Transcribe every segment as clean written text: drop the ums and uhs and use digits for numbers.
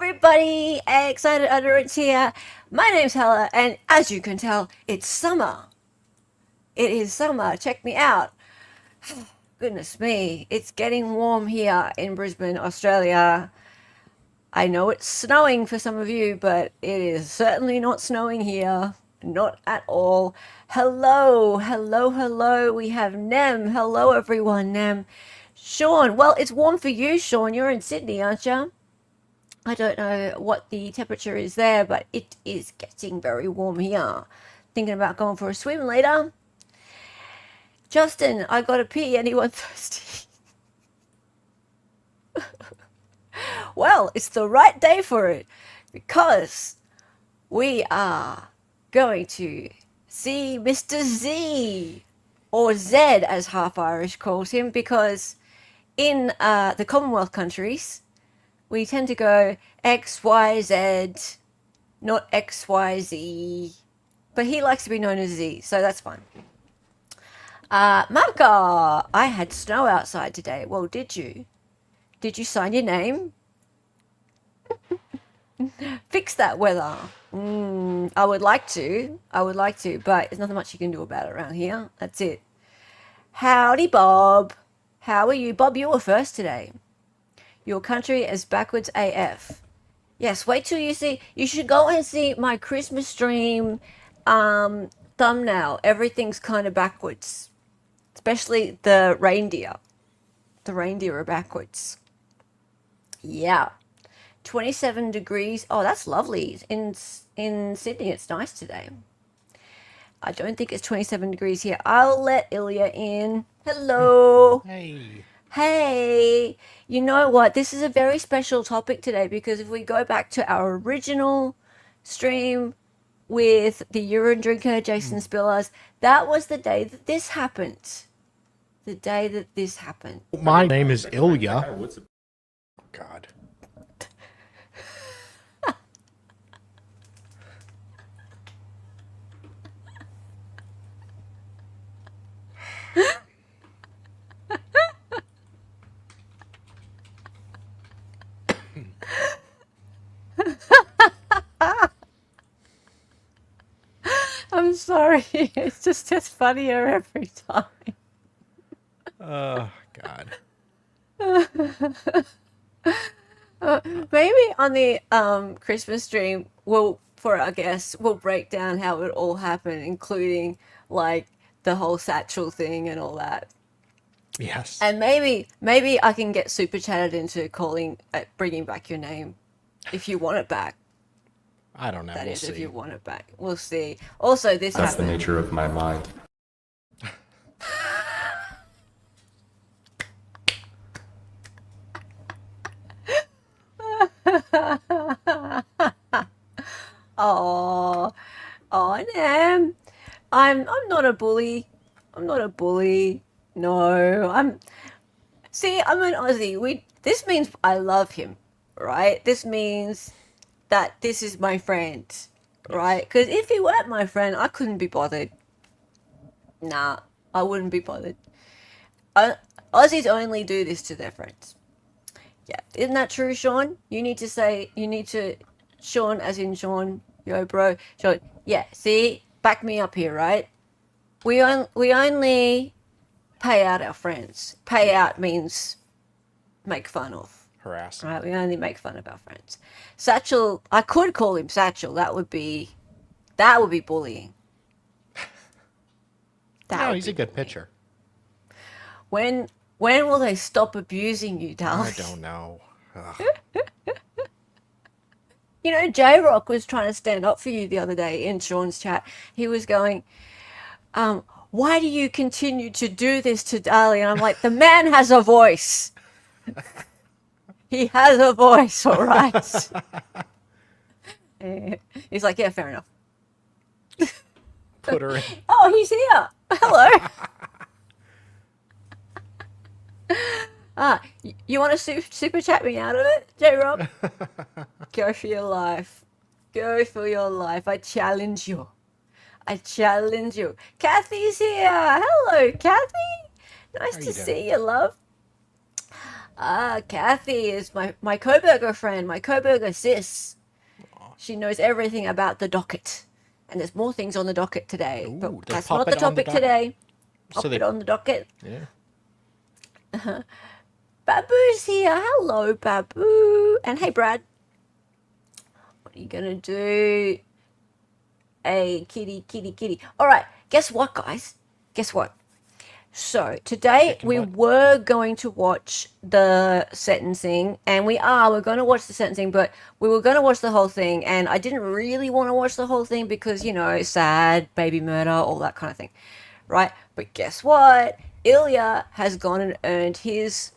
everybody, excited utterance here. My name's Hella, and as you can tell, it's summer. It is summer. Check me out. Goodness me, it's getting warm here in Brisbane, Australia. I know it's snowing for some of you, but it is certainly not snowing here. Not at all. Hello, hello, hello. We have Nem. Hello, everyone, Nem. Sean, well, it's warm for you, Sean. You're in Sydney, aren't you? I don't know what the temperature is there, but it is getting very warm here. Thinking about going for a swim later. Justin, I gotta pee. Anyone thirsty? Well, it's the right day for it because we are going to see Mr. Z, or Zed as Half Irish calls him, because in the Commonwealth countries, we tend to go X, Y, Z, not X, Y, Z. But he likes to be known as Z, so that's fine. Marka, I had snow outside today. Well, did you? Did you sign your name? Fix that weather. I would like to, but there's nothing much you can do about it around here. That's it. Howdy, Bob. How are you? Bob, you were first today. Your country is backwards AF. Yes, wait till you see. You should go and see my Christmas stream thumbnail. Everything's kind of backwards, especially the reindeer. The reindeer are backwards. Yeah. 27 degrees. Oh, that's lovely. In Sydney, it's nice today. I don't think it's 27 degrees here. I'll let Ilya in. Hello. Hey. Hey. You know what? This is a very special topic today because if we go back to our original stream with the urine drinker, Jason Spillars, that was the day that this happened. The day that this happened. My name is Ilya. Oh, God. I'm sorry. It's just gets funnier every time. Oh, God. Maybe on the Christmas stream, for our guests, we'll break down how it all happened, including like the whole satchel thing and all that. Yes. And maybe I can get super chatted into bringing back your name if you want it back. I don't know. That we'll is, see. if you want it back. We'll see. Also, this That's happened. the nature of my mind. Oh, Nam. I'm not a bully. I'm not a bully. No, I'm an Aussie. This means I love him, right? This means that this is my friend, right? Because if he weren't my friend, I couldn't be bothered. Nah, I wouldn't be bothered. Aussies only do this to their friends. Yeah, isn't that true, Sean? You need to, Sean, as in Sean, yo, bro, Sean. Yeah, see, back me up here, right? We only pay out our friends. Pay out means make fun of. Harass. Right, we only make fun of our friends. Satchel, I could call him Satchel. That would be bullying. No, he's a good pitcher. When will they stop abusing you, darling? I don't know. You know, J-Rock was trying to stand up for you the other day in Sean's chat. He was going, why do you continue to do this to Dali? And I'm like, the man has a voice. He has a voice, all right. He's like, yeah, fair enough. Put her in. Oh, he's here. Hello. You want to super chat me out of it, J-Rob? Go for your life. Go for your life. I challenge you. Kathy's here. Hello, Kathy. Nice to see you, love. Kathy is my co-burger friend, my co-burger sis. She knows everything about the docket. And there's more things on the docket today. Ooh, But they that's pop not the it on the topic docket. today. So Pop they, it on the docket. yeah. Babu's here. Hello, Babu. And hey, Brad. What are you gonna do? Hey, kitty, kitty, kitty. All right. Guess what, guys? Guess what? So today Chicken we butt. were going to watch the sentencing, and we're going to watch the sentencing, but we were going to watch the whole thing, and I didn't really want to watch the whole thing because, sad, baby murder, all that kind of thing, right? But guess what? Ilya has gone and earned his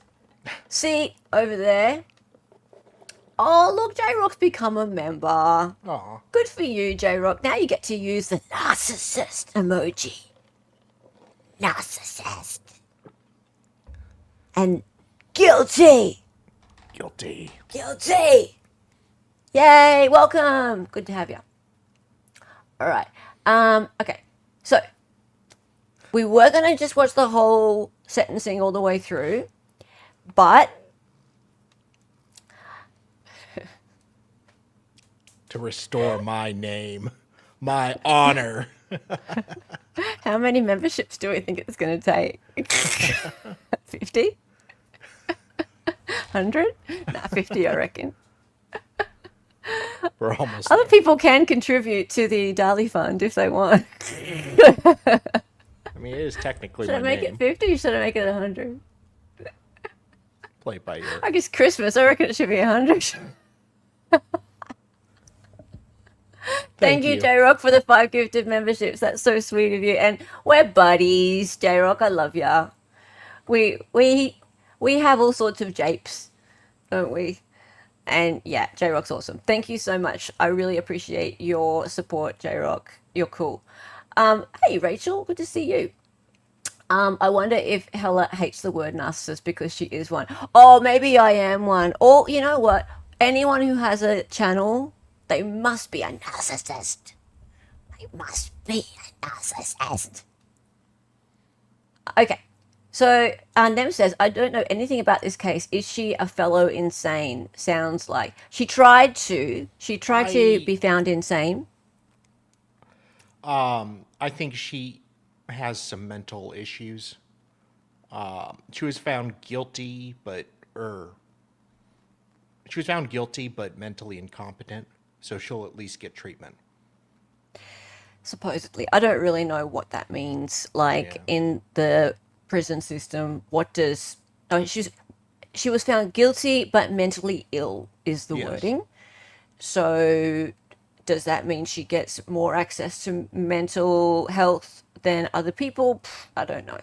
seat over there. Oh, look, J-Rock's become a member. Aw. Good for you, J-Rock. Now you get to use the narcissist emoji. Narcissist. And guilty. Guilty. Guilty. Yay, welcome. Good to have you. All right. Okay. So we were going to just watch the whole sentencing all the way through, but To restore my name, my honor. how many memberships do we think it's going to take? 50? 100? Nah, 50, I reckon. We're almost Other there. people can contribute to the Dali Fund if they want. I mean, it is technically Should my I make name. it 50 or should I make it 100? Play it by ear. I guess Christmas, I reckon it should be 100. Thank you, J-Rock, for the 5 gifted memberships. That's so sweet of you. And we're buddies, J-Rock. I love ya. We have all sorts of japes, don't we? And yeah, J-Rock's awesome. Thank you so much. I really appreciate your support, J-Rock. You're cool. Hey, Rachel, good to see you. I wonder if Hella hates the word narcissist because she is one. Oh, maybe I am one. Or, you know what? Anyone who has a channel, they must be a narcissist. They must be a narcissist. Okay. So, Nem says, I don't know anything about this case. Is she a fellow insane? Sounds like. She tried to be found insane. I think she has some mental issues. She was found guilty, but mentally incompetent. So she'll at least get treatment. Supposedly. I don't really know what that means. Like Yeah. in the prison system, what does oh she was found guilty but mentally ill is the Yes. wording. So does that mean she gets more access to mental health than other people? I don't know.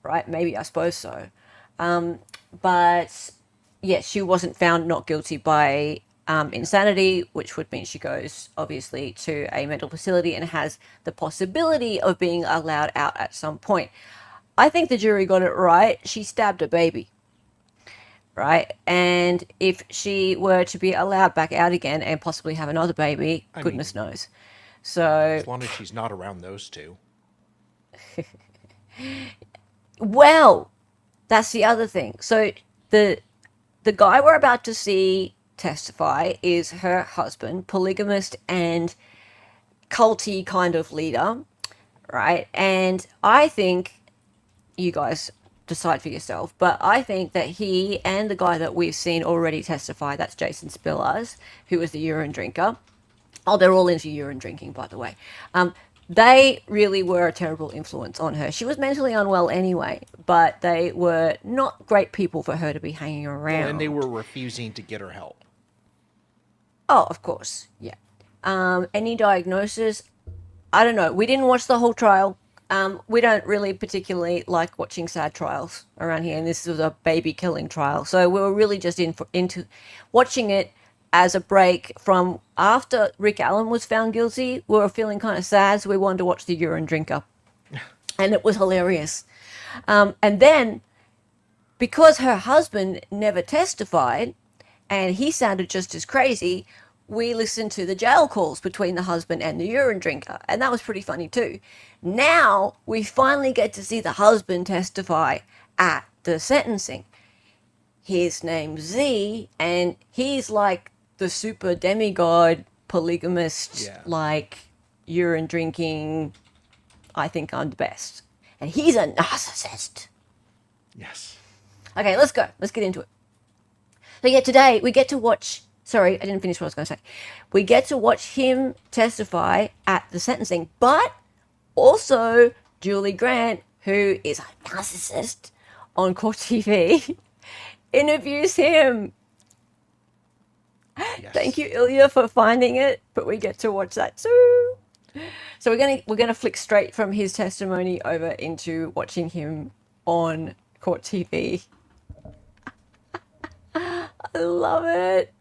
Right? Maybe, I suppose so. But yes, she wasn't found not guilty by insanity, which would mean she goes obviously to a mental facility and has the possibility of being allowed out at some point. I think the jury got it right. She stabbed a baby, right? And if she were to be allowed back out again and possibly have another baby, goodness knows. So, As long as she's not around those two. well, that's the other thing. So the guy we're about to see testify is her husband, polygamist and culty kind of leader, right? And I think you guys decide for yourself, but I think that he and the guy that we've seen already testify, that's Jason Spillars, who was the urine drinker. Oh, they're all into urine drinking, by the way. They really were a terrible influence on her. She was mentally unwell anyway, but they were not great people for her to be hanging around. And they were refusing to get her help. Oh, of course, yeah. Any diagnosis? I don't know. We didn't watch the whole trial. We don't really particularly like watching sad trials around here, and this was a baby killing trial. So we were really just into watching it as a break from after Rick Allen was found guilty. We were feeling kind of sad, so we wanted to watch the urine drinker, and it was hilarious. And then, because her husband never testified, and he sounded just as crazy, we listened to the jail calls between the husband and the urine drinker, and that was pretty funny too. Now we finally get to see the husband testify at the sentencing. his name's Z, and he's like the super demigod polygamist, Yeah. like urine drinking. I think I'm the best, and he's a narcissist. Yes. Okay, let's go. Let's get into it. So yeah, today we get to watch. Sorry, I didn't finish what I was going to say. We get to watch him testify at the sentencing, but also Julie Grant, who is a narcissist on Court TV, interviews him. Yes. Thank you, Ilya, for finding it, but we get to watch that too. So we're gonna flick straight from his testimony over into watching him on Court TV. I love it.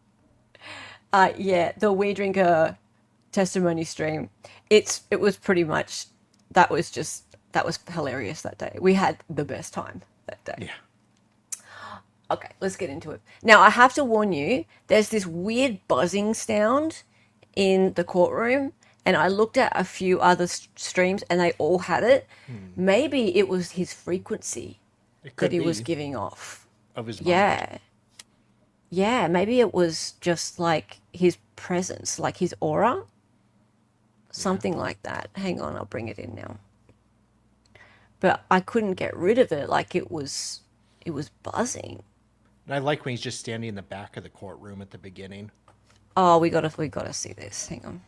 Yeah, the We Drinker testimony stream. It was pretty much that was hilarious that day. We had the best time that day. Yeah. Okay, let's get into it. Now, I have to warn you, there's this weird buzzing sound in the courtroom, and I looked at a few other streams and they all had it. Maybe it was his frequency It could that he be was giving off. of his mind. Yeah. Yeah, maybe it was just like his presence, like his aura. Something like that. Hang on, I'll bring it in now. But I couldn't get rid of it. Like it was buzzing. And I like when he's just standing in the back of the courtroom at the beginning. Oh, we gotta see this. Hang on.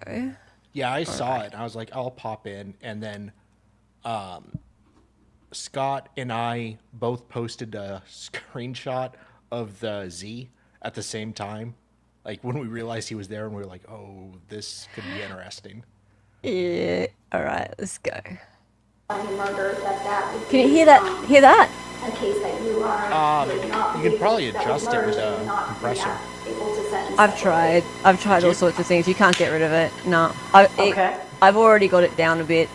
Go. Yeah, I saw it. I was like, I'll pop in. And then Scott and I both posted a screenshot of the Z at the same time. Like when we realized he was there and we were like, oh, this could be interesting. Yeah. All right, let's go. Murder, that would Can you be, hear that? Hear that? a case that you are would not You be could probably able- that adjust would it with merge a and not be, compressor. able to sentence I've separately. tried. I've tried all sorts of things. You can't get rid of it. No. Okay. I've already got it down a bit.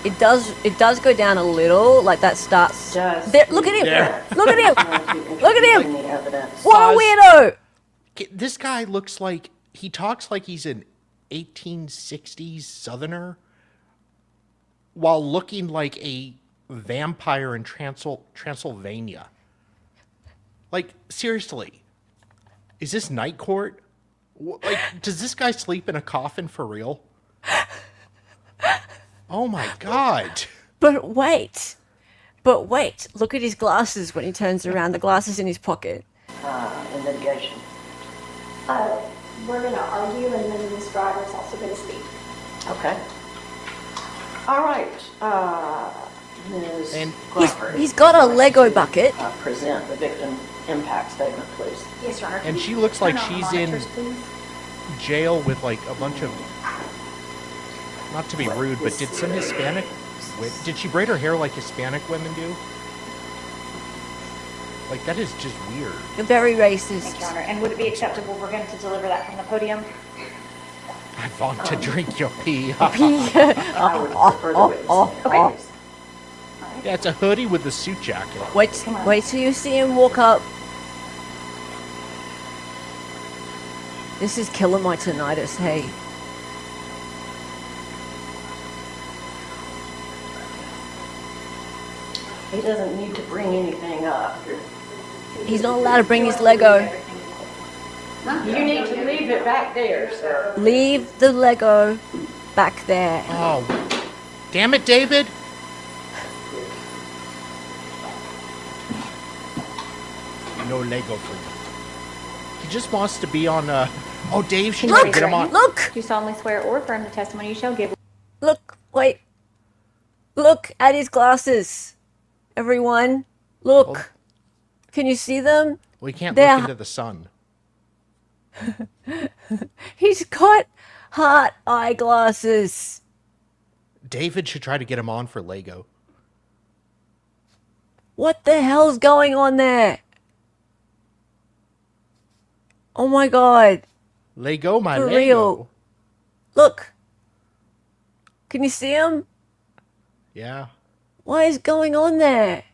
It does go down a little. Like that starts. Does. There, look at him. There. Look at him. Look at him. The evidence. What a weirdo. This guy looks like he talks like he's an 1860s Southerner while looking like a vampire in Transylvania. Like, seriously, is this night court? Like, does this guy sleep in a coffin for real? Oh my God. But wait. Look at his glasses when he turns around. The glasses in his pocket. In litigation. We're going to argue, and then Ms. Driver's also going to speak. Okay. All right. Ms. And- Crawford, He's got a Lego bucket. present the victim impact statement, please. Yes, Your Honor. And Can she you looks like turn on the she's in- monitors, please? Jail with like a bunch of, not to be rude, but did some Hispanic, did she braid her hair like Hispanic women do? Like, that is just weird. Very Thank racist. you, Your Honor. And would it be acceptable for him to deliver that from the podium? I want to drink your pee. I would prefer the witness. oh. Please. Yeah, it's a hoodie with a suit jacket. Wait till you see him walk up. This is killing my tinnitus, hey. He doesn't need to bring anything up. He's not allowed to bring his Lego. You need to leave it back there, sir. Leave the Lego back there. Oh, damn it, David. No Lego for you. He just wants to be on, oh, Dave should try to get him on. Look! Do you solemnly swear or affirm the testimony you shall give? Look, wait. Look at his glasses. Everyone, look. Hold- Can you see them? We can't They're- look into the sun. He's got heart eyeglasses. David should try to get him on for Lego. What the hell's going on there? Oh my god. Lego, my For Lego. real. Look. Can you see him? Yeah. What is going on there?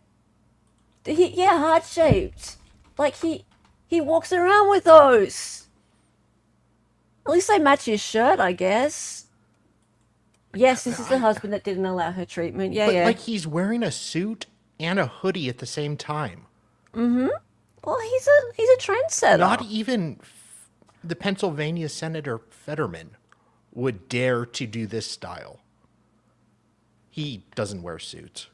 Yeah, heart shaped. Like he walks around with those. At least they match his shirt, I guess. Yes, this is the husband that didn't allow her treatment. Yeah, But yeah. like he's wearing a suit and a hoodie at the same time. Well, he's a trendsetter. Not even the Pennsylvania Senator Fetterman would dare to do this style. He doesn't wear suits.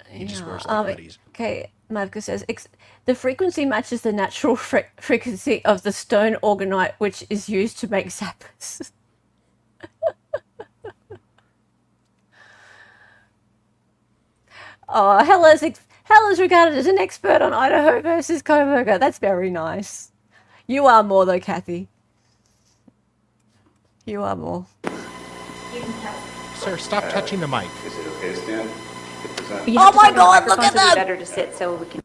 He just wears like hoodies. Okay, Mavka says, the frequency matches the natural frequency of the stone orgonite, which is used to make zappers. Oh, Hella's regarded as an expert on Idaho versus Coburger. That's very nice. You are more, though, Kathy. You are more. Sir, stop touching the mic. Is it okay to stand? You Oh have to my turn the God, look microphone, at so it'd that! be better to sit so we can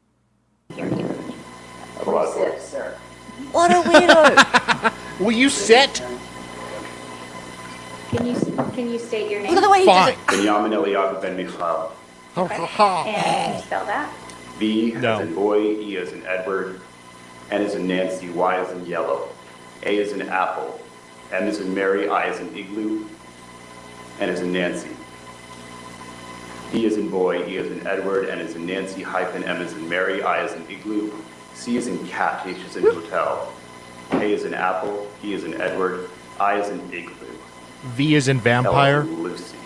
hear you. Please sit, sir. What a weirdo. Will you sit? Can you state your name? Look at the way he does Fine. it. Benyamin Ben-Michaeil. And can you spell that? B No. as in boy, E as in Edward, N as in Nancy, Y as in yellow, A as in apple, M as in Mary, I as in igloo, N as in Nancy. D as in boy, E as in Edward, N as in Nancy, hyphen, M as in Mary, I as in igloo, C as in cat, H as in hotel, A as in apple, E as in Edward, I as in igloo, V is in L as vampire. in Lucy.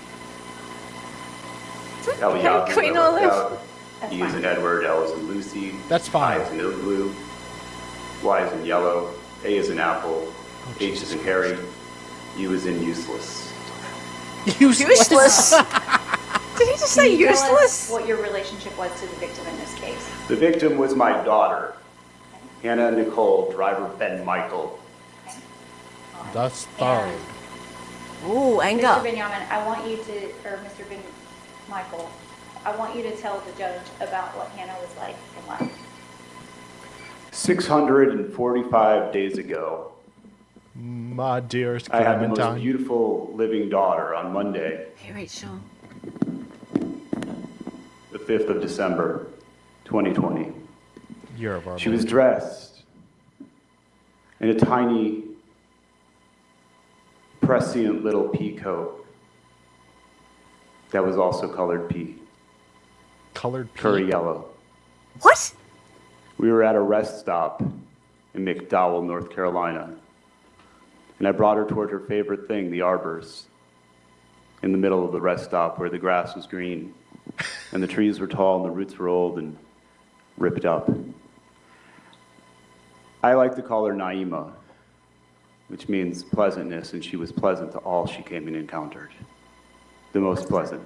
Eliab, Queen L as Olive. Dove, E as in Edward, L as in Lucy. That's I fine. as in igloo, Y as in yellow, A as in apple, H as in Harry, U as in useless. Useless. Did he just say Can you tell us useless? what your relationship was to the victim in this case? The victim was my daughter, Hannah Nicole Driver Ben-Michaeil. Thus third. Ooh, anger. Mr. Benyamin, I want you to, or Mr. Ben-Michaeil, I want you to tell the judge about what Hannah was like in life. 645 days ago, My dearest I had the most Clementine. beautiful living daughter on Monday, Hey, Rachel. the 5th of December, 2020. Year of our She was Lord. dressed in a tiny, prescient little pea coat that was also colored pea, Colored pea. curry yellow. What? We were at a rest stop in McDowell, North Carolina, and I brought her toward her favorite thing, the arbors, in the middle of the rest stop where the grass was green, and the trees were tall and the roots were old and ripped up. I like to call her Naima, which means pleasantness, and she was pleasant to all she came and encountered. The most pleasant.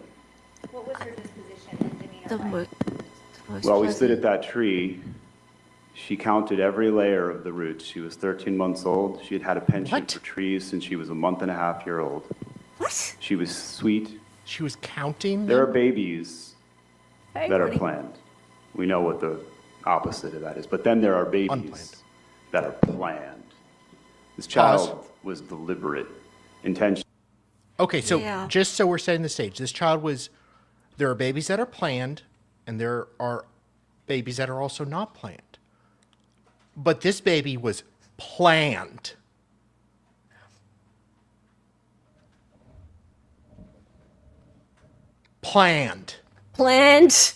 What was her disposition and demeanor The like? most While we pleasant. stood at that tree, she counted every layer of the roots. She was 13 months old. She had had a penchant What? for trees since she was a month and a half year old. What? She was sweet. She was counting There are them? babies Hey, that are buddy. planned. We know what the opposite of that is. But then there are babies Unplanned. that are planned. This child was deliberate, intentional. Okay, so Yeah. just so we're setting the stage, this child was, there are babies that are planned, and there are babies that are also not planned. But this baby was planned. Planned. Planned.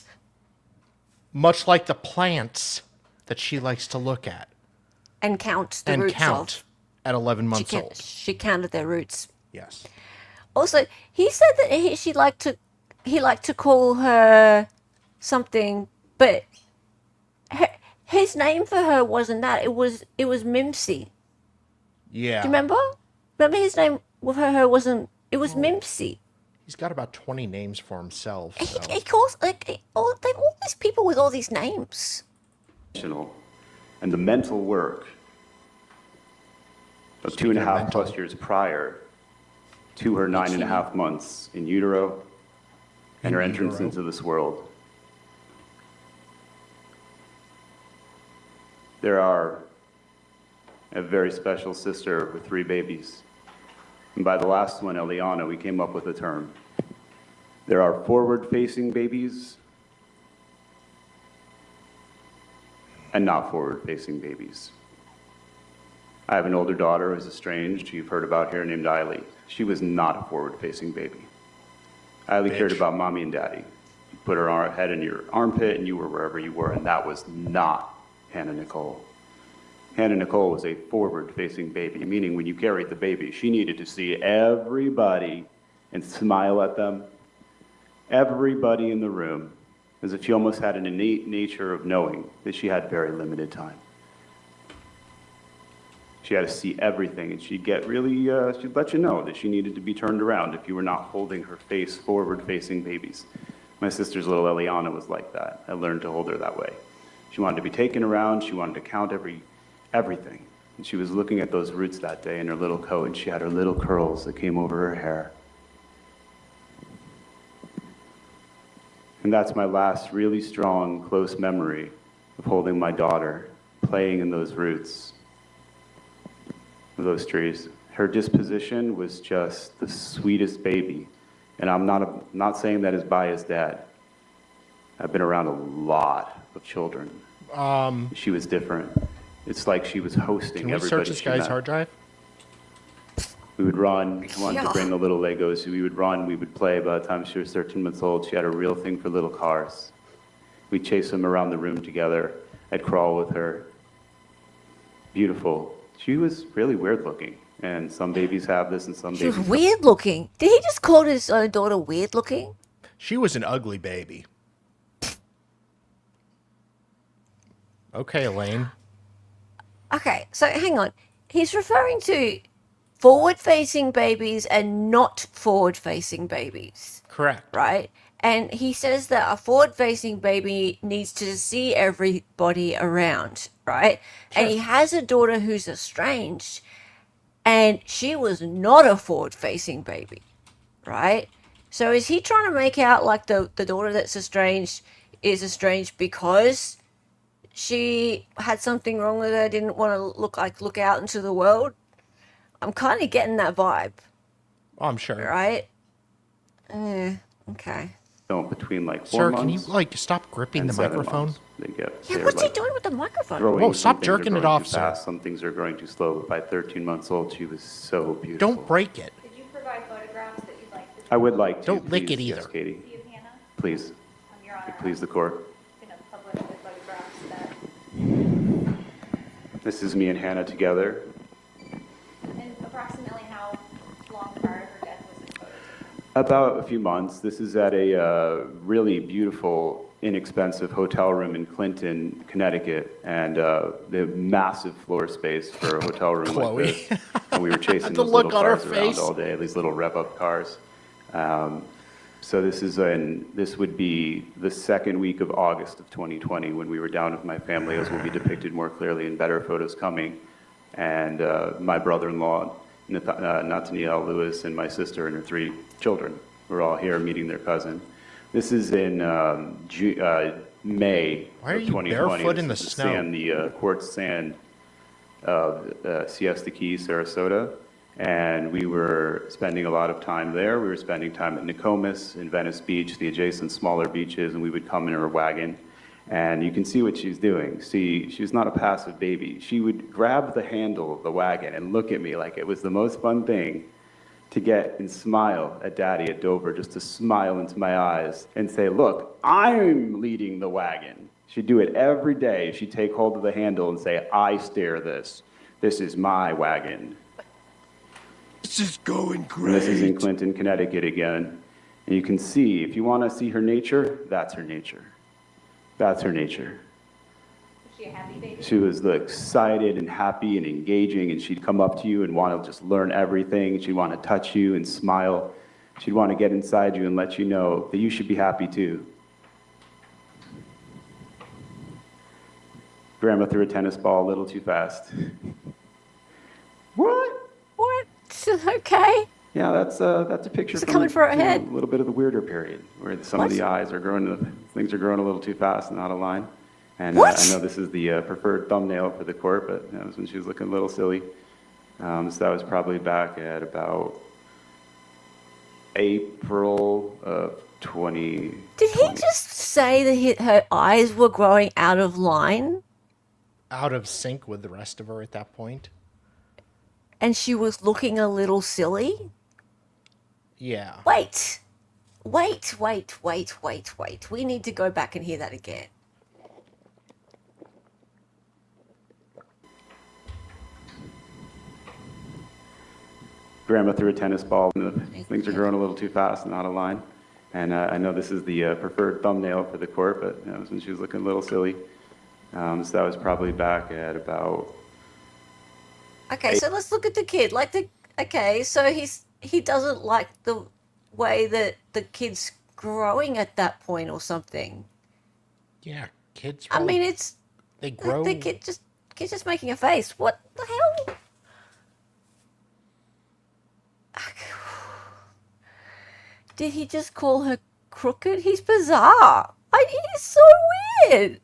Much like the plants that she likes to look at And count the and roots count of. at 11 months old. She counted their roots. Yes. Also, he said that he liked to call her something, but his name for her wasn't that. It was Mimsy. Yeah. Do you remember? Remember his name with her wasn't. It was Mimsy. He's got about 20 names for himself. He, So. he calls all these people with all these names. And the mental work of Speaking of 2.5 mental. plus years prior to her 9.5 months in utero and In her entrance utero. into this world. There are a very special sister with 3 babies. And by the last one, Eliana, we came up with a term. There are forward-facing babies and not forward-facing babies. I have an older daughter who's estranged, who you've heard about here, named Eiley. She was not a forward-facing baby. I only cared bitch. about mommy and daddy. You put her head in your armpit and you were wherever you were, and that was not Hannah Nicole. Hannah Nicole was a forward-facing baby, meaning when you carried the baby, she needed to see everybody and smile at them, everybody in the room, as if she almost had an innate nature of knowing that she had very limited time. She had to see everything, and she'd get really, she'd let you know that she needed to be turned around if you were not holding her face forward-facing babies. My sister's little Eliana was like that. I learned to hold her that way. She wanted to be taken around. She wanted to count everything. And she was looking at those roots that day in her little coat, and she had her little curls that came over her hair. And that's my last really strong, close memory of holding my daughter, playing in those roots of those trees. Her disposition was just the sweetest baby. And I'm not saying that as biased dad. I've been around a lot of children. She was different. It's like she was hosting Can we everybody. search this guy's hard drive? We would run. I wanted Yeah. to bring the little Legos. We would run. We would play. By the time she was 13 months old, she had a real thing for little cars. We'd chase them around the room together. I'd crawl with her. Beautiful. She was really weird looking. And some babies have this and some She was babies weird looking. Did he just call his own daughter weird looking? She was an ugly baby. Okay, Elaine. Okay, so hang on. He's referring to forward-facing babies and not forward-facing babies, Correct. right? And he says that a forward-facing baby needs to see everybody around, right? And he has a daughter who's estranged, and she was not a forward-facing baby, right? So is he trying to make out like the daughter that's estranged is estranged because she had something wrong with her, didn't want to look out into the world? I'm kind of getting that vibe, Oh, I'm sure. right? Okay. don't between like 4 Sir, can you months stop gripping and the 7 microphone? months. Yeah, They're what's he like doing with the microphone? growing. Whoa, Some stop things are jerking it growing off, too sir. fast, some things are growing too slow. But by 13 months old, she was so beautiful. Don't break it. Did you provide photographs that you'd like to? I would like to. Don't lick please, it either. Yes, Katie. See of Hannah? Please. Your Honor, Please, the court. I'm going to publish the photographs that, This is me and Hannah together. and approximately how long prior to her death was this photo taken? About a few months. This is at a really beautiful, inexpensive hotel room in Clinton, Connecticut, and the massive floor space for a hotel room Chloe. like this. And we were chasing The those look little on her cars around face. all day, these little rev-up cars. So this would be the second week of August of 2020 when we were down with my family, as will be depicted more clearly in better photos coming. And my brother-in-law, Nathaniel Lewis, and my sister and her 3 children were all here meeting their cousin. This is in May Why are of you 2020. barefoot in This the is snow? Sand, the quartz sand of Siesta Key, Sarasota. And we were spending a lot of time there. We were spending time at Nokomis and Venice Beach, the adjacent smaller beaches, and we would come in her wagon. And you can see what she's doing. See, she's not a passive baby. She would grab the handle of the wagon and look at me like it was the most fun thing to get and smile at Daddy at Dover, just to smile into my eyes and say, look, I'm leading the wagon. She'd do it every day. She'd take hold of the handle and say, I steer this. This is my wagon. This is going And great. this is in Clinton, Connecticut again. And you can see, if you want to see her nature, that's her nature. That's her nature. Was she a happy baby? She was excited and happy and engaging, and she'd come up to you and want to just learn everything. She'd want to touch you and smile. She'd want to get inside you and let you know that you should be happy too. Grandma threw a tennis ball a little too fast. What? What? Okay. Yeah, that's a picture Is it from coming for her you know, head? a little bit of the weirder period, where some What? of the eyes are growing, things are growing a little too fast and out of line. And What? I know this is the preferred thumbnail for the court, but that was when she was looking a little silly. So that was probably back at about April of 2020. Did he just say that her eyes were growing out of line Out of sync with the rest of her at that point. and she was looking a little silly? Yeah. Wait. Wait. We need to go back and hear that again. Grandma threw a tennis ball, and things are growing a little too fast and out of line. And I know this is the preferred thumbnail for the court, but when she was looking a little silly. So that was probably back at about... Okay, so let's look at the kid. Okay, so he doesn't like the way that the kid's growing at that point or something. Yeah, kids. I mean, it's they grow. The kid's just making a face. What the hell? Did he just call her crooked? He's bizarre. He's so weird.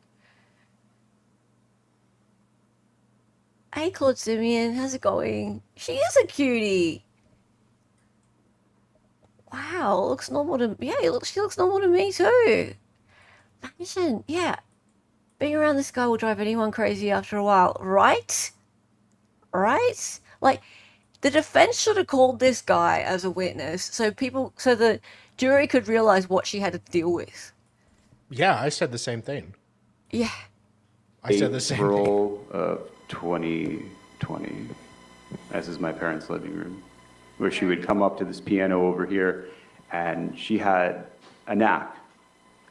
Hey, Claude Simeon, how's it going? She is a cutie. Wow, looks normal to me. Yeah, she looks normal to me too. Imagine, yeah, being around this guy will drive anyone crazy after a while, right? Right? Like, the defense should have called this guy as a witness so the jury could realize what she had to deal with. Yeah, I said the same thing. Yeah. I said the same thing. April of 2020, this is my parents' living room, where she would come up to this piano over here, and she had a knack,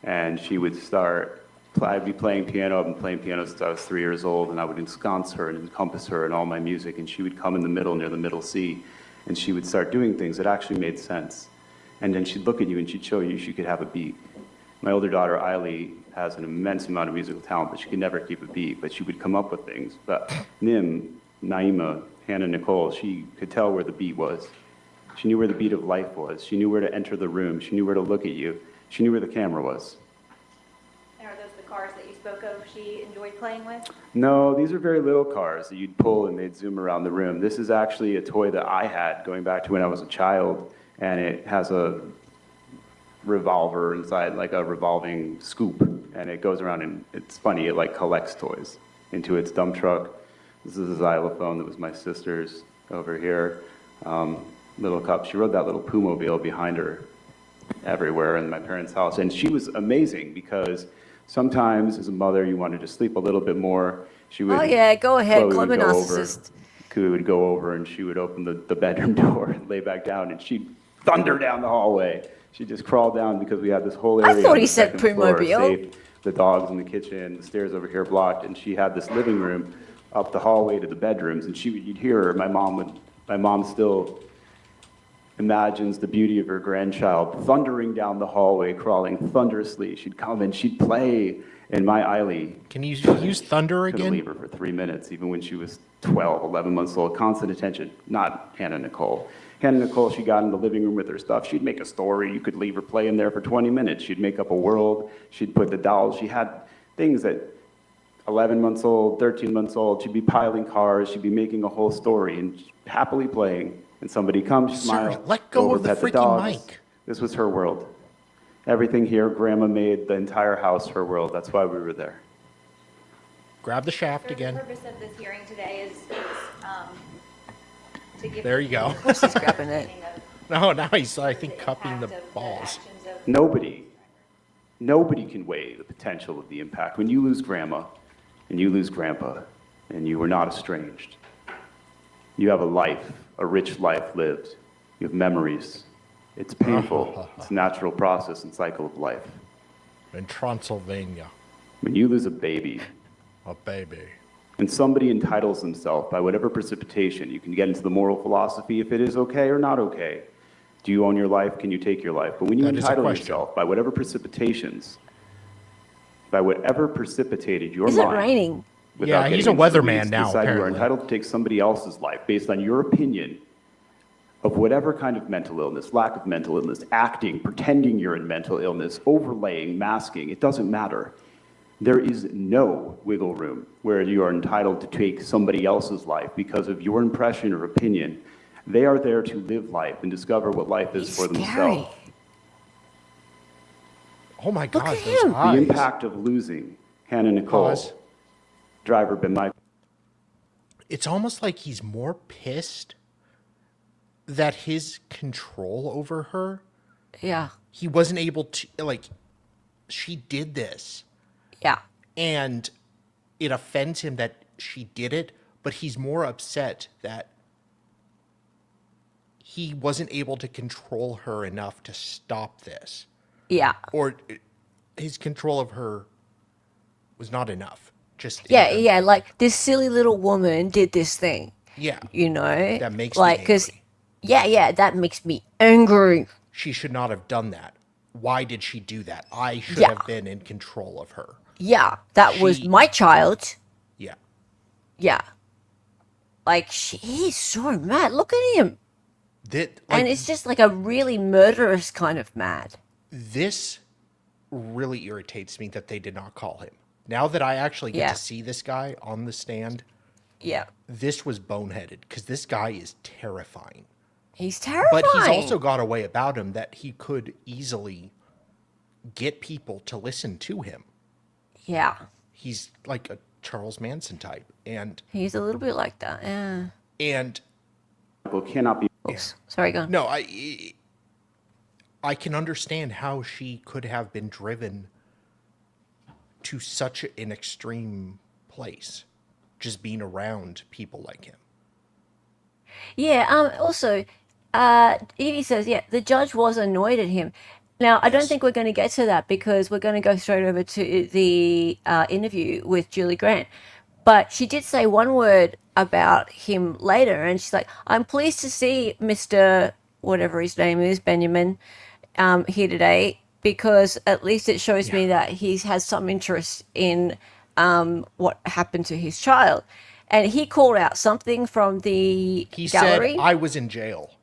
and she would start, I'd be playing piano. I've been playing piano since I was 3 years old, and I would ensconce her and encompass her in all my music, and she would come in the middle, near the middle C, and she would start doing things that actually made sense. And then she'd look at you and she'd show you she could have a beat. My older daughter, Eiley, has an immense amount of musical talent, but she could never keep a beat, but she would come up with things. But Naima, Hannah Nicole, she could tell where the beat was. She knew where the beat of life was. She knew where to enter the room. She knew where to look at you. She knew where the camera was. And are those the cars that you spoke of she enjoyed playing with? No, these are very little cars that you'd pull and they'd zoom around the room. This is actually a toy that I had going back to when I was a child, and it has a revolver inside, like a revolving scoop, and it goes around, and it's funny, it like collects toys into its dump truck. This is a xylophone that was my sister's over here. Little cup. She rode that little Pumobile behind her everywhere in my parents' house, and she was amazing because sometimes as a mother you wanted to sleep a little bit more. She would, oh yeah, go ahead, Chloe club would a go narcissist. Chloe would go over and she would open the bedroom door and lay back down, and she'd thunder down the hallway. She'd just crawl down because we had this whole area. I thought on he the said second floor, Pumobile. safe, the dogs in the kitchen, the stairs over here blocked, and she had this living room up the hallway to the bedrooms, and you'd hear her. My mom still imagines the beauty of her grandchild thundering down the hallway, crawling thunderously. She'd come and she'd play, and my Eiley. Can you use thunder Couldn't again? leave her for 3 minutes, even when she was 12, 11 months old. Constant attention. Not Hannah Nicole. Hannah Nicole, she got in the living room with her stuff. She'd make a story. You could leave her playing there for 20 minutes. She'd make up a world. She'd put the dolls. She had things that 11 months old, 13 months old, she'd be piling cars. She'd be making a whole story and happily playing. And somebody comes, smile, Sir, let go over, of the pet freaking dogs. mic. This was her world. Everything here, Grandma made the entire house her world. That's why we were there. Grab the shaft The again. purpose of this hearing today is to give... There you go. She's grabbing it. No, now he's, I think, cupping the balls. Nobody can weigh the potential of the impact. When you lose Grandma and you lose Grandpa and you were not estranged, you have a life, a rich life lived. You have memories. It's painful. It's a natural process and cycle of life. In Transylvania, When you lose a baby a baby. and somebody entitles themselves by whatever precipitation, you can get into the moral philosophy if it is okay or not okay. Do you own your life? Can you take your life? But when you That is a entitle question. yourself by whatever precipitations, by whatever precipitated your Is it mind, raining? without Yeah, he's getting a into the weatherman weeds, now, decide you are apparently. entitled to take somebody else's life based on your opinion of whatever kind of mental illness, lack of mental illness, acting, pretending you're in mental illness, overlaying, masking, it doesn't matter. There is no wiggle room where you are entitled to take somebody else's life because of your impression or opinion. They are there to live life and discover what life is He's for scary. themselves. Oh my God, at those him. The eyes. impact of losing Hannah Nicole, Pause. Driver Ben-Michaeil. It's almost like he's more pissed that his control over her Yeah. He wasn't able to, like, she did this. Yeah. And it offends him that she did it, but he's more upset that he wasn't able to control her enough to stop this. Yeah. Or his control of her was not enough. Just Yeah, yeah, like this silly little woman did this thing, yeah. you know? That makes like, me cause, angry. yeah, that makes me angry. She should not have done that. Why did she do that? I should Yeah. have been in control of her. Yeah, that was She- my child. Yeah. Yeah. Like, he's so mad. Look at him. That, And like, it's just like a really murderous kind of mad. this really irritates me that they did not call him. Now that I actually get Yeah. to see this guy on the stand, Yeah. this was boneheaded because this guy is terrifying. He's terrifying. But he's also got a way about him that he could easily get people to listen to him. Yeah. He's like a Charles Manson type. And He's a little bit like that. Yeah. Cannot be. Oops. Sorry, go on. no, I can understand how she could have been driven to such an extreme place, just being around people like him. Yeah, also, Evie says, yeah, the judge was annoyed at him. Now, I don't Yes. think we're going to get to that because we're going to go straight over to the interview with Julie Grant. But she did say one word about him later, and she's like, I'm pleased to see Mr. whatever his name is, Benjamin, here today, because at least it shows me that he has some interest in what happened to his child. And he called out something from the He gallery. said, I was in jail,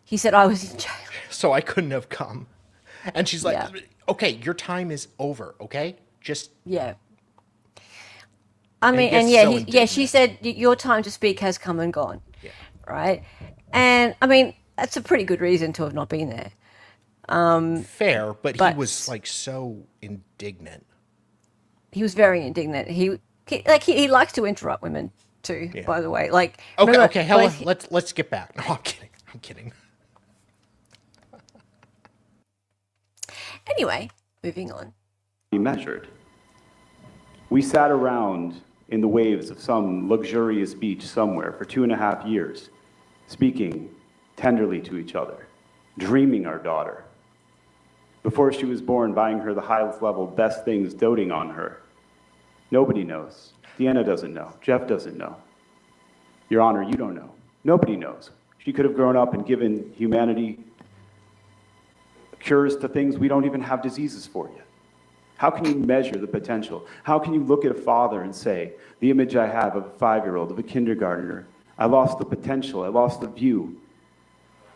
He said, I was in jail. so I couldn't have come. And she's like, Yeah. okay, your time is over, okay? Just, Yeah. I mean, gets and yeah, so yeah, she indignant. said, your time to speak has come and gone. Yeah. Right? And I mean, that's a pretty good reason to have not been there. fair, but he But- was like so indignant. He was very indignant. He likes to interrupt women too, Yeah. by the way. Like, Okay, remember, okay, Helen, both- let's get back. No, I'm kidding. I'm kidding. Anyway, moving on. Be measured. We sat around in the waves of some luxurious beach somewhere for 2.5 years, speaking tenderly to each other, dreaming our daughter. Before she was born, buying her the highest level, best things, doting on her. Nobody knows. Deanna doesn't know. Jeff doesn't know. Your Honor, you don't know. Nobody knows. She could have grown up and given humanity cures to things we don't even have diseases for yet. How can you measure the potential? How can you look at a father and say, the image I have of a 5-year-old, of a kindergartner, I lost the potential, I lost the view.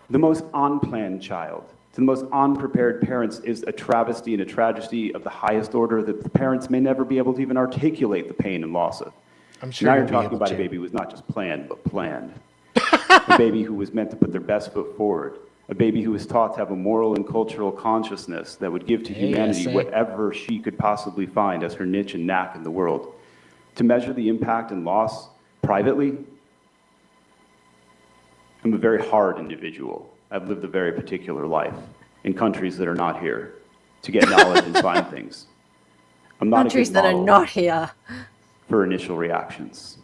The most unplanned child, to the most unprepared parents, is a travesty and a tragedy of the highest order that the parents may never be able to even articulate the pain and loss of. I'm sure Now you'll you're be talking able about to. a baby who was not just planned, but planned. A baby who was meant to put their best foot forward. A baby who was taught to have a moral and cultural consciousness that would give to humanity ASA. whatever she could possibly find as her niche and knack in the world. To measure the impact and loss privately, I'm a very hard individual. I've lived a very particular life in countries that are not here to get knowledge and find things. I'm not Countries a good that are model not here. for initial reactions.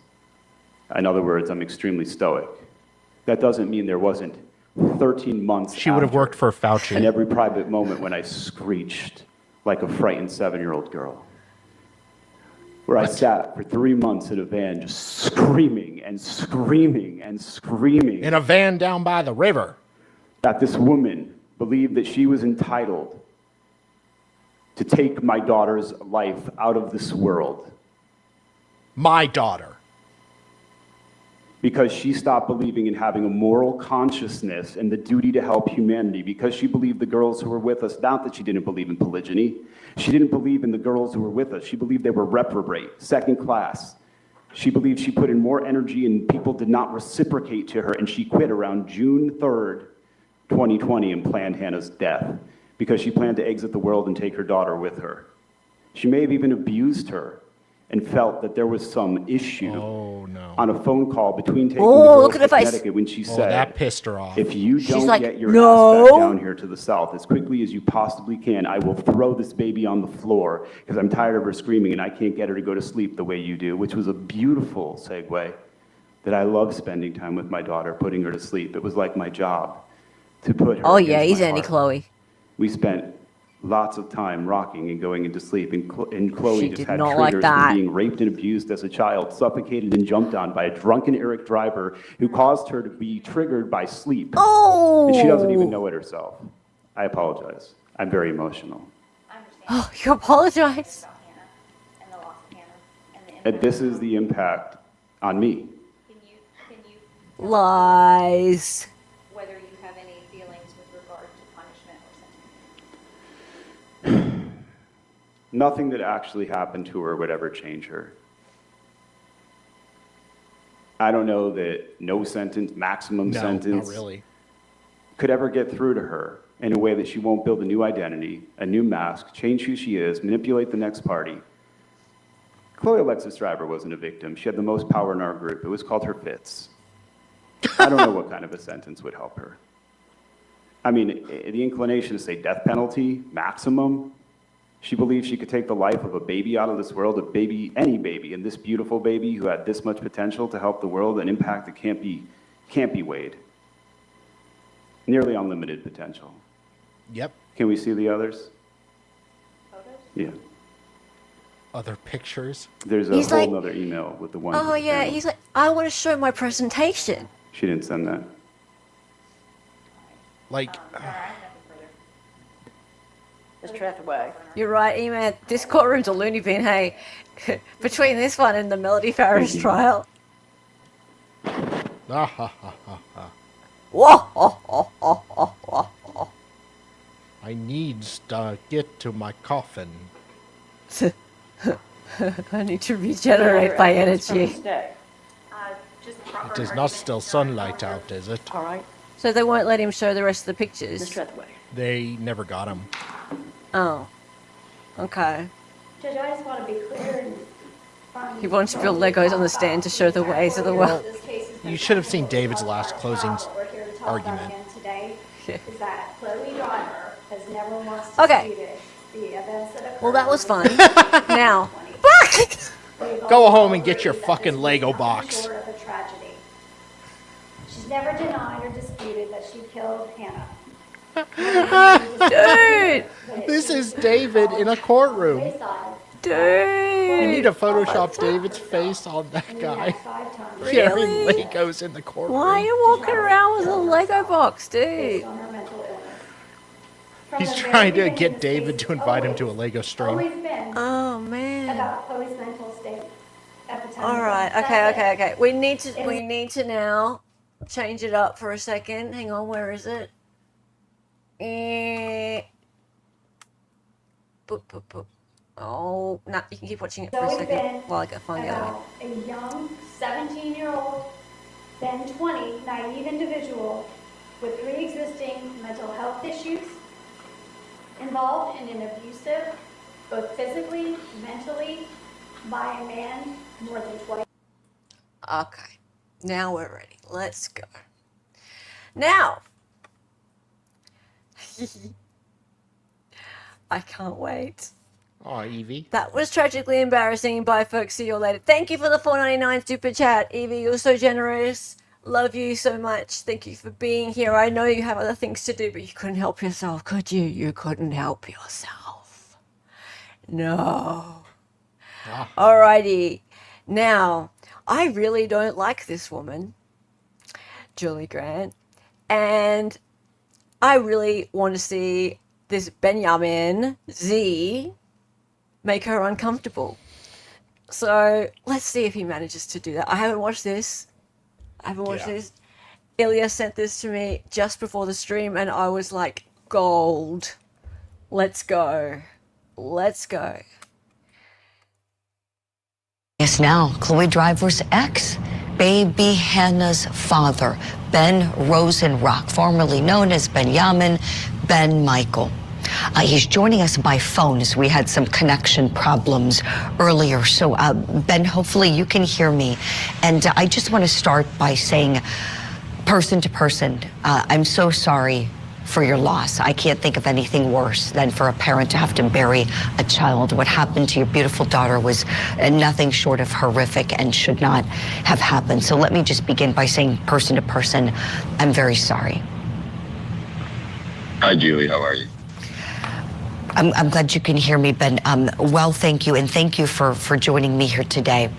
In other words, I'm extremely stoic. That doesn't mean there wasn't 13 months She would have after, worked for and Fauci. every private moment when I screeched like a frightened 7-year-old girl. Where I sat for 3 months in a van just screaming and screaming and screaming In a van down by the river. that this woman believed that she was entitled to take my daughter's life out of this world My daughter. because she stopped believing in having a moral consciousness and the duty to help humanity, because she believed the girls who were with us, not that she didn't believe in polygyny, she didn't believe in the girls who were with us. She believed they were reprobate, second class. She believed she put in more energy and people did not reciprocate to her, and she quit around June 3rd, 2020, and planned Hannah's death because she planned to exit the world and take her daughter with her. She may have even abused her and felt that there was some issue Oh, no. on a phone call between taking Oh, the girls look at to her face. Connecticut when she Oh, said, that pissed her off. if you She's don't like, get your "No." ass back down here to the south as quickly as you possibly can, I will throw this baby on the floor because I'm tired of her screaming and I can't get her to go to sleep the way you do, which was a beautiful segue that I love spending time with my daughter, putting her to sleep. It was like my job to put her Oh yeah, against he's my Andy heart. Chloe. We spent lots of time rocking and going into sleep, and Chloe She just did had not like triggers that. from being raped and abused as a child, suffocated and jumped on by a drunken Eric driver who caused her to be triggered by sleep. Oh. And she doesn't even know it herself. I apologize. I'm very emotional. I understand Oh, you apologize. about Hannah and the loss of Hannah and the And impact. this is the impact on me. Can you tell Lies. whether you have any feelings with regard to punishment or sentencing? Nothing that actually happened to her would ever change her. I don't know that no sentence, maximum No, sentence, not really. could ever get through to her in a way that she won't build a new identity, a new mask, change who she is, manipulate the next party. Chloe Alexis Driver wasn't a victim. She had the most power in our group. It was called her fits. I don't know what kind of a sentence would help her. I mean, the inclination to say death penalty, maximum. She believed she could take the life of a baby out of this world, a baby, any baby, and this beautiful baby who had this much potential to help the world, an impact that can't be weighed. Nearly unlimited potential. Yep. Can we see the others? Photos? Yeah. Other pictures. There's a He's whole like- nother email with the one. Oh yeah, he's like, I want to show my presentation. She didn't send that. Like, All right, nothing further. Just drift away. You're right, E-Man. This courtroom's a loony bin, hey. Between this one and the Melody Farris trial. ah, ha, ha, ha, ha. Whoa, oh, oh, oh, oh, oh, oh. I needs to get to my coffin. I need to regenerate my energy. Stay. Just proper It is not argument, still not sunlight proper- out, is it? All right. So they won't let him show the rest of the pictures. Just drift away. They never got him. Oh. Okay. Judge, I just want to be clear and He wants to build Legos on the stand to show the ways of the world. You should have seen David's last closing What we're here to talk argument. about again today Yeah. is that Chloe Driver has never once Okay. disputed the events that occurred. Well, that was fun. Now. Go home and get your fucking Lego box. Short of a tragedy. She's never denied or disputed that she killed Hannah. Dude! This is David in a courtroom. Wayside, Dude! You need to Photoshop David's face on that and guy had 5 times carrying Really? Legos in the courtroom. Why are you walking around with a Lego box, based dude? on her mental illness. From He's the very trying to beginning, get this David case to invite him to a always- Lego stream. Always been Oh, man. about Chloe's mental state at the time. All of right. death. Okay. That's Okay. it. Okay. We need to now change it up for a second. Hang on. Where is it? Boop, boop, boop. Oh, no. You can keep watching it for a So it's second been while I go find the other one. about a young 17-year-old, then 20, naive individual with pre-existing mental health issues involved in an abusive, both physically, mentally, by a man more than twice. Okay. Now we're ready. Let's go. Now. I can't wait. Aw, Evie. That was tragically embarrassing. Bye, folks. See you later. Thank you for the $4.99 super chat. Evie, you're so generous. Love you so much. Thank you for being here. I know you have other things to do, but you couldn't help yourself, could you? You couldn't help yourself. No. Ah. Alrighty. Now, I really don't like this woman, Julie Grant, and I really want to see this Benyamin ZEE make her uncomfortable. So let's see if he manages to do that. I haven't watched this. This. Ilya sent this to me just before the stream, and I was like, gold. Let's go. Let's go. Yes, now, Chloe Driver's ex, baby Hannah's father, Ben Rosenrock, formerly known as Benyamin Ben-Michaeil. He's joining us by phone as we had some connection problems earlier. So, Ben, hopefully you can hear me. And I just want to start by saying, person to person, I'm so sorry for your loss. I can't think of anything worse than for a parent to have to bury a child. What happened to your beautiful daughter was nothing short of horrific and should not have happened. So let me just begin by saying, person to person, I'm very sorry. Hi, Julie. How are you? I'm glad you can hear me, Ben. Well, thank you, and thank you for joining me here today.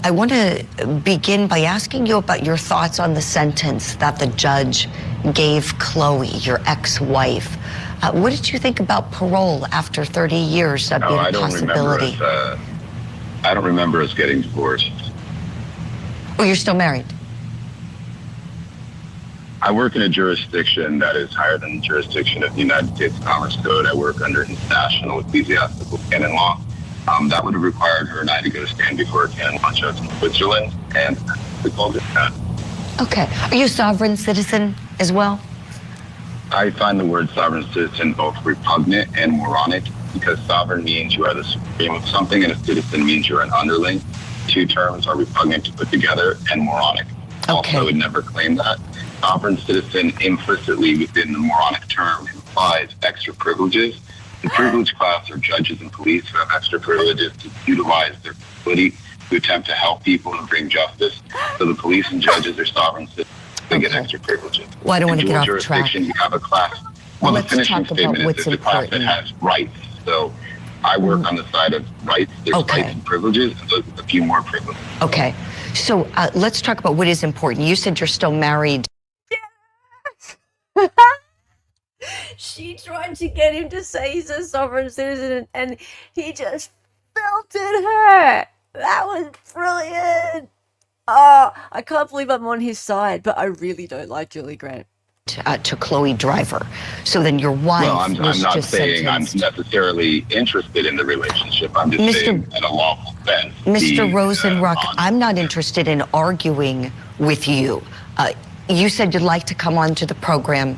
I want to begin by asking you about your thoughts on the sentence that the judge gave Chloe, your ex-wife. What did you think about parole after 30 years being a possibility? I don't remember us getting divorced. Oh, you're still married? I work in a jurisdiction that is higher than the jurisdiction of the United States Commerce Code. I work under international ecclesiastical canon law. That would have required her and I to go stand before a canon law judge in Switzerland, and we called it that. Okay. Are you a sovereign citizen as well? I find the word sovereign citizen both repugnant and moronic, because sovereign means you are the supreme of something, and a citizen means you're an underling. Two terms are repugnant to put together and moronic. Okay. Also, I would never claim that. Sovereign citizen implicitly within the moronic term implies extra privileges. The privileged class are judges and police who have extra privileges to utilize their ability to attempt to help people and bring justice. So the police and judges are sovereign citizens. They get extra privileges. Well, I don't want to get off jurisdiction, track. you have a class. Well, Let's the finishing talk about statement what's is it's a class that important. has rights. So I work on the side of rights. There's Okay. rights and privileges, and there's a few more privileges. Okay. So let's talk about what is important. You said you're still married. She tried to get him to say he's a sovereign citizen, and he just belted her. That was brilliant. Oh, I can't believe I'm on his side, but I really don't like Julie Grant. To Chloe Driver. So then your wife Well, I'm was not just saying sentenced. I'm necessarily interested in the relationship. I'm just Mr. saying in a lawful sense. Mr. Rosenrock, I'm not interested in arguing with you. You said you'd like to come onto the program,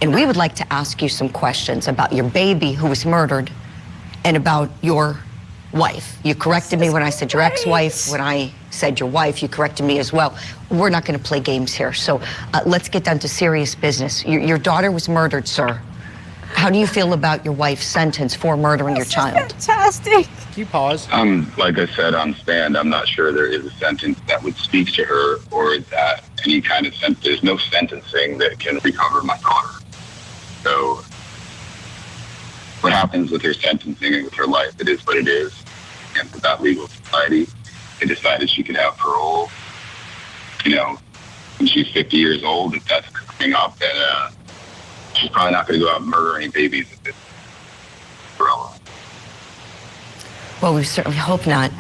and we would like to ask you some questions about your baby who was murdered and about your wife. You corrected me when I said your ex-wife. When I said your wife, you corrected me as well. We're not going to play games here. So let's get down to serious business. Your daughter was murdered, sir. How do you feel about your wife's sentence for murdering your child? Fantastic. Can you pause? Like I said on stand, I'm not sure there is a sentence that would speak to her, or that any kind of sentence. There's no sentencing that can recover my daughter. So what happens with her sentencing and with her life, it is what it is. And for that legal society, they decided she could have parole. You know, when she's 50 years old, if that's coming up, then she's probably not going to go out and murder any babies if it's parole. Well, we certainly hope not.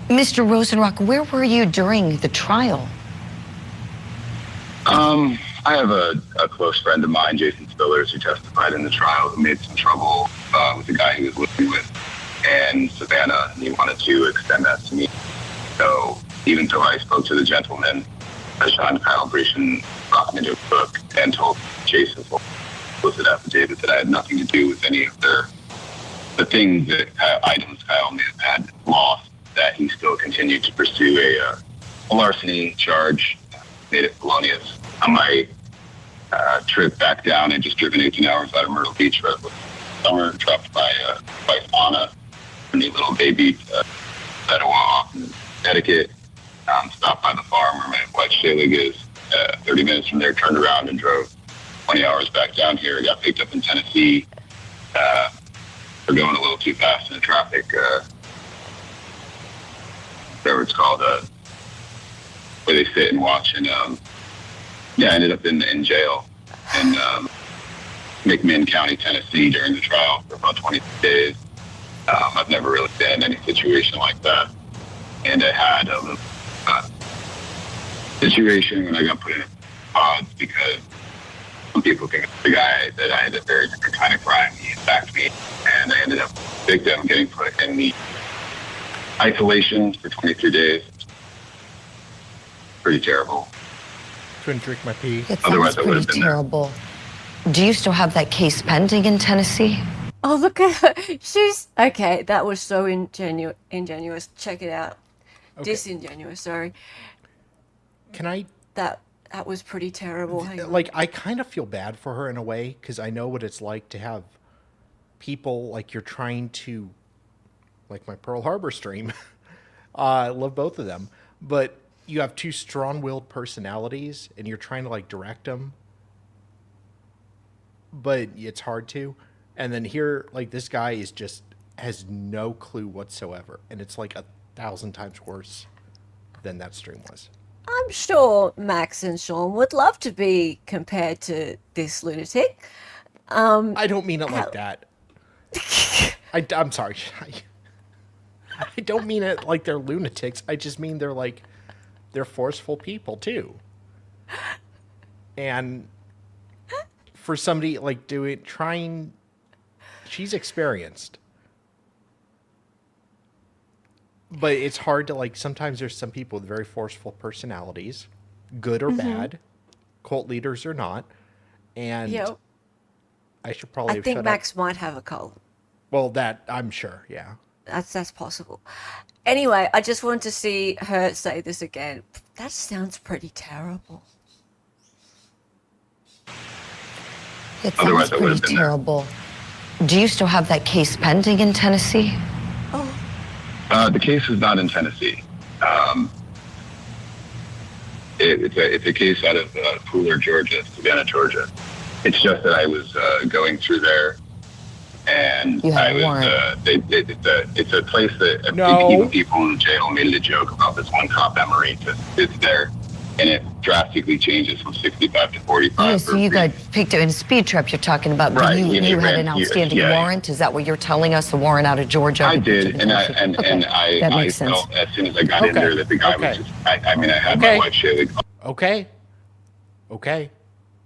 Mr. Rosenrock, where were you during the trial? I have a close friend of mine, Jason Spillars, who testified in the trial, who made some trouble with the guy he was living with in Savannah, and he wanted to extend that to me. So even though I spoke to the gentleman, Sean Kyle Grecian brought me into a book and told Jason explicit affidavit that I had nothing to do with any of the things that items Kyle may have had lost, that he still continued to pursue a larceny charge, made it felonious. On my trip back down, I just driven 18 hours out of Myrtle Beach for the summer, dropped my wife Anna and the little baby off in Connecticut, stopped by the farm where my wife Shayla is, 30 minutes from there, turned around and drove 20 hours back down here. Got picked up in Tennessee for going a little too fast in the traffic, whatever it's called, where they sit and watch. And I ended up in jail in McMinn County, Tennessee during the trial for about 20 days. I've never really been in any situation like that. And I had a situation when I got put in pods because some people think the guy that I had a very different kind of crime. He attacked me, and I ended up victim getting put in the isolation for 23 days. Pretty terrible. Couldn't drink my pee. It Otherwise, sounds I would've pretty been there. terrible. Do you still have that case pending in Tennessee? Oh, look at her. She's okay. That was so ingenuous. Check it out. Okay. Disingenuous. Sorry. Can I That was pretty terrible. Hang on. like I kind of feel bad for her in a way because I know what it's like to have people like you're trying to, like my Pearl Harbor stream. I love both of them, but you have two strong-willed personalities and you're trying to like direct them, but it's hard to. And then here, like this guy is just has no clue whatsoever, and it's like 1,000 times worse than that stream was. I'm sure Max and Sean would love to be compared to this lunatic. I don't mean it like that. I'm sorry. I don't mean it like they're lunatics. I just mean they're forceful people too. And for somebody like she's experienced. But it's hard to like, sometimes there's some people with very forceful personalities, good or bad, cult leaders or not. And Yep. I should probably I have think shut Max up. might have a cult. Well, that I'm sure, yeah. That's possible. Anyway, I just wanted to see her say this again. That sounds pretty terrible. It Otherwise, sounds I would have pretty been there. terrible. Do you still have that case pending in Tennessee? The case is not in Tennessee. It's a case out of Pooler, Georgia, Savannah, Georgia. It's just that I was going through there, and You had I a was. warrant. It's a place that No. even people in the jail made it a joke about this one cop, Emery, that sits there, and it drastically changes from 65 to 45. Oh, so you got picked up in a speed trap you're talking about. Right, You he had ran- an outstanding yeah. warrant? Is that what you're telling us? The warrant out of Georgia? I did, and I That makes sense. felt as soon as I got in Okay, there that the guy okay. was just. I mean, I had Okay. my wife Shaylee. Okay.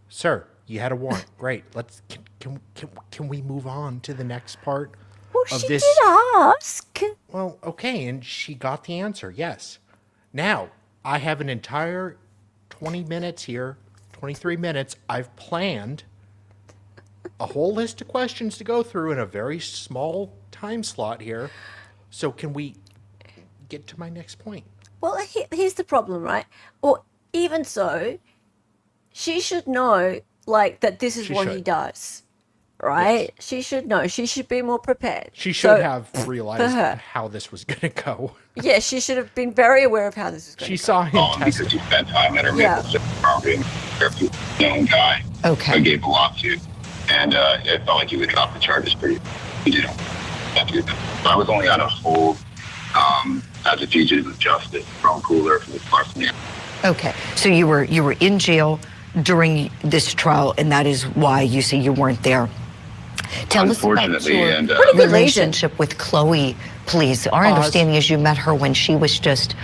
Sir, you had a warrant. Great. Can we move on to the next part Well, of she this? did ask. Well, okay, and she got the answer, yes. Now, I have an entire 20 minutes here, 23 minutes. I've planned a whole list of questions to go through in a very small time slot here. So can we get to my next point? Well, here's the problem, right? Or even so, she should know, like, that this is She what he should. does, right? She should know. She should be more prepared. She should So, have realized her. how this was going to go. Yeah, she should have been very aware of how this is going She to saw him Because test. he spent time at her Yeah. Maple City property, a known guy. Okay. I gave a lawsuit, and it felt like he would drop the charges pretty. He didn't. So I was only on a hold as a fugitive of justice from Cooler for this larceny. Okay. So you were in jail during this trial, and that is why you say you weren't there. Tell us about Unfortunately, your and relationship with Chloe, please. Our understanding is you met her when she was just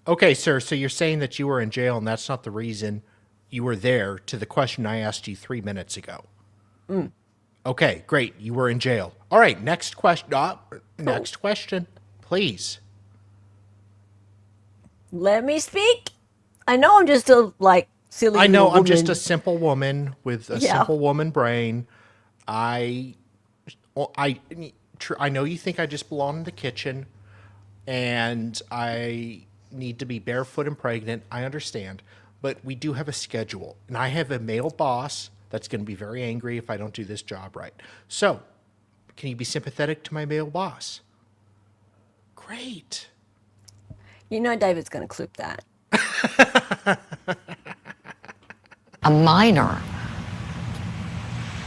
Okay, sir, so you're saying that you were in jail and that's not the reason you were there to the question I asked you 3 minutes ago. Okay, great. You were in jail. All right, next question. Next question, please. Let me speak. I know I'm just a, like, silly I know little I'm just woman. a simple woman with a Yeah. simple woman brain. I know you think I just belong in the kitchen and I need to be barefoot and pregnant. I understand. But we do have a schedule. And I have a male boss that's going to be very angry if I don't do this job right. So, can you be sympathetic to my male boss? Great. You know David's going to clip that. a minor.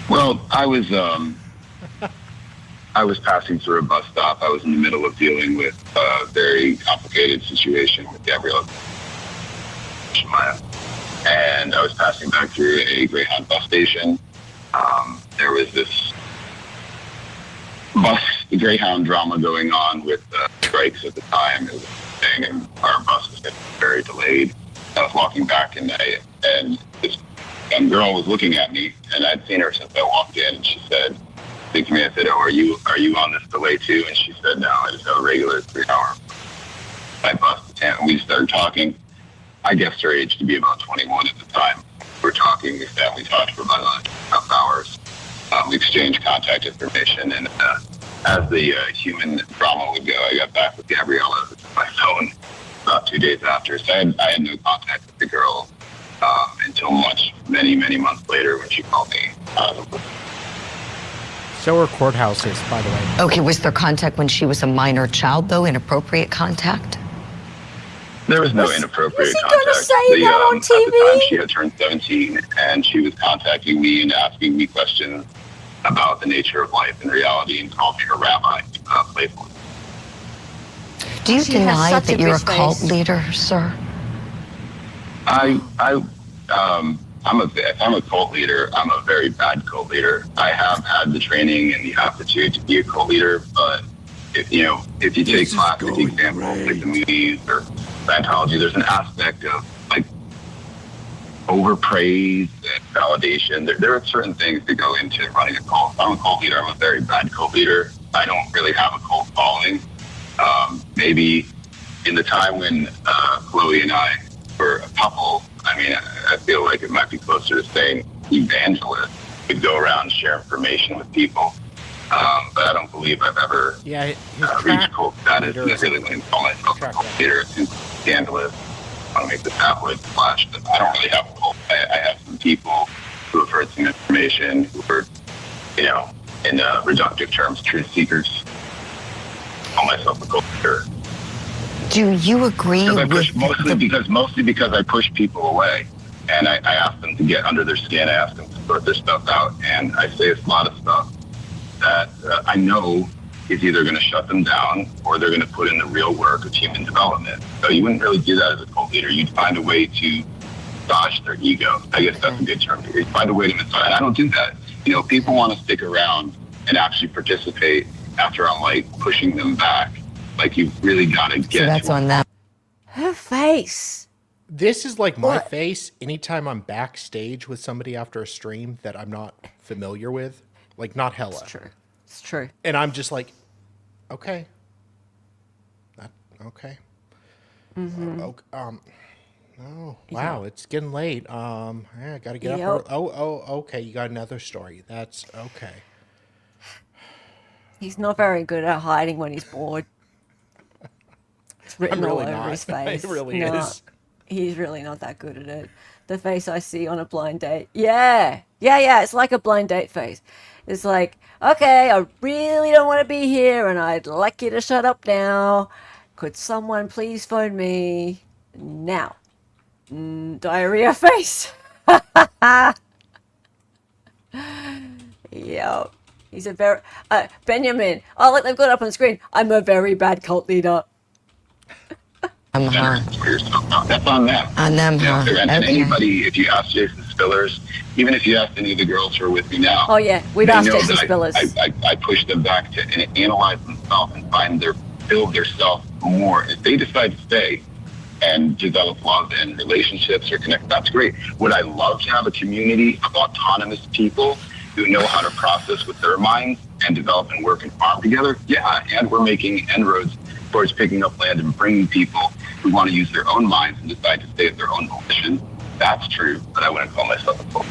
Well, I was passing through a bus stop. I was in the middle of dealing with a very complicated situation with Gabrielle Shemaya. And I was passing back through a Greyhound bus station. There was this Greyhound drama going on with strikes at the time. It was a thing, and our bus was getting very delayed. I was walking back, and this young girl was looking at me, and I'd seen her since I walked in, and she said to me, I said, "Oh, are you on this delay too?" And she said, "No, I just have a regular 3-hour my bus." And we started talking. I guessed her age to be about 21 at the time. We were talking, we family talked for about 1.5 hours. We exchanged contact information, and as the human drama would go, I got back with Gabriella, my phone, about 2 days after. So I had no contact with the girl until many months later when she called me. So are courthouses, by the way. Okay, was there contact when she was a minor child, though? Inappropriate contact? There was no inappropriate was he contact. gonna say that on At the time, TV? she had turned 17, and she was contacting me and asking me questions about the nature of life and reality, and called me her rabbi, playfully. Do you She has deny such a that you're a bitch cult face. leader, sir? If I'm a cult leader, I'm a very bad cult leader. I have had the training and the aptitude to be a cult leader, but if you take classic examples like the movies or Scientology, there's an aspect of like overpraise and validation. There are certain things that go into running a cult. I'm a cult leader. I'm a very bad cult leader. I don't really have a cult following. Maybe in the time when Chloe and I were a couple, I mean, I feel like it might be closer to saying evangelist. We'd go around and share information with people. But I don't believe I've ever reached cult status. And I really wouldn't call myself a cult leader. It's too scandalous. I want to make the tabloid flash. But I don't really have a cult. I have some people who have heard some information, who are, in reductive terms, truth seekers. I call myself a cult leader. Do you agree with mostly because I push people away, and I ask them to get under their skin. I ask them to sort their stuff out, and I say a lot of stuff that I know is either going to shut them down or they're going to put in the real work of human development. So you wouldn't really do that as a cult leader. You'd find a way to massage their ego. I guess that's a good term. You'd find a way to massage, and I don't do that. People want to stick around and actually participate after I'm like pushing them back. Like, you've really got to get. So that's on them. Her face. This is like my What? face anytime I'm backstage with somebody after a stream that I'm not familiar with. Like, not hella. It's true. It's true. And I'm just like, okay. Okay. Oh, wow, it's getting late. I gotta get Yep. up. Okay, you got another story. That's okay. He's not very good at hiding when he's bored. It's written I'm all really over not. his face. It really No, is. He's really not that good at it. The face I see on a blind date. Yeah. It's like a blind date face. It's like, okay, I really don't want to be here and I'd like you to shut up now. Could someone please phone me now? Diarrhea face. Yep. He's a very... Benjamin. Oh, look, they've got it up on the screen. I'm a very bad cult leader. That's on them. On them, huh? And Okay. anybody, if you ask Jason Spillars, even if you ask any of the girls who are with me now, Oh, yeah. We've they asked know Jason that Spillars. I push them back to analyze themselves and build their self more. If they decide to stay and develop love and relationships or connect, that's great. Would I love to have a community of autonomous people who know how to process with their minds and develop and work and farm together? Yeah, and we're making inroads towards picking up land and bringing people who want to use their own minds and decide to stay at their own volition. That's true, but I wouldn't call myself a cult.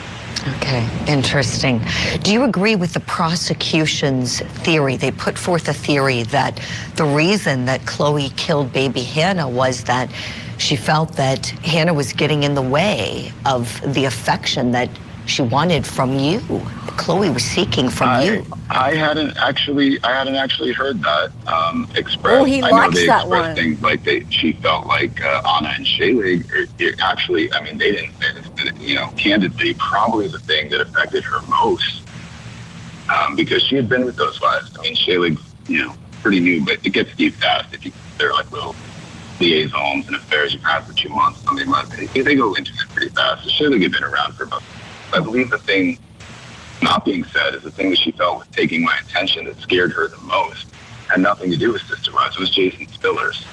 Okay, interesting. Do you agree with the prosecution's theory? They put forth a theory that the reason that Chloe killed baby Hannah was that she felt that Hannah was getting in the way of the affection that she wanted from you. Chloe was seeking from you. I hadn't actually heard that expressed. Oh, he I know likes they that expressed one. things like she felt like Anna and Shaylee. Actually, I mean, they didn't say this, but candidly, probably the thing that affected her most, because she had been with those wives. I mean, Shaylee, pretty new, but it gets deep fast if they're like little liaisons and affairs you've had for 2 months. They go into it pretty fast. So Shaylee had been around for about. I believe the thing not being said is the thing that she felt was taking my attention that scared her the most. Had nothing to do with Sister Wives. It was Jason Spillars.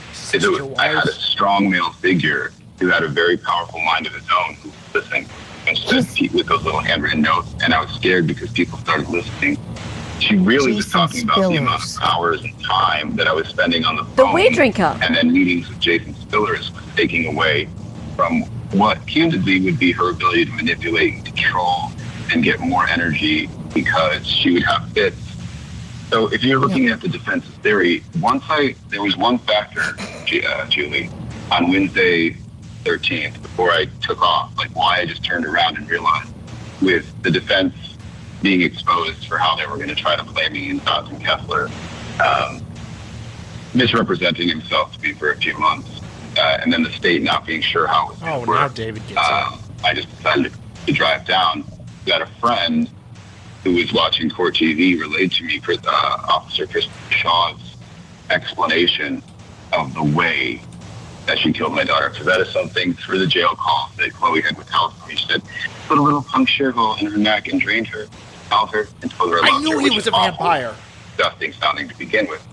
I had a strong male figure who had a very powerful mind of his own who listened and said with those little handwritten notes. And I was scared because people started listening. She really was talking about the amount of hours and time that I was spending on the phone. The weed drinker. And then meetings with Jason Spillars was taking away from what candidly would be her ability to manipulate and control and get more energy because she would have fits. So if you're looking at the defense's theory, there was one factor, Julie, on Wednesday 13th, before I took off, like why I just turned around and realized with the defense being exposed for how they were going to try to play me and Dr. Kessler, misrepresenting himself to me for a few months, and then the state not being sure how it was going to work. Now David gets it. I just decided to drive down. Got a friend who was watching court TV relayed to me Officer Christopher Shaw's explanation of the way that she killed my daughter. Because that is something through the jail call that Chloe had withheld from me. She said, put a little puncture hole in her neck and drained her, held her, and told her I loved her. I knew he was a vampire. Disgusting sounding to begin with.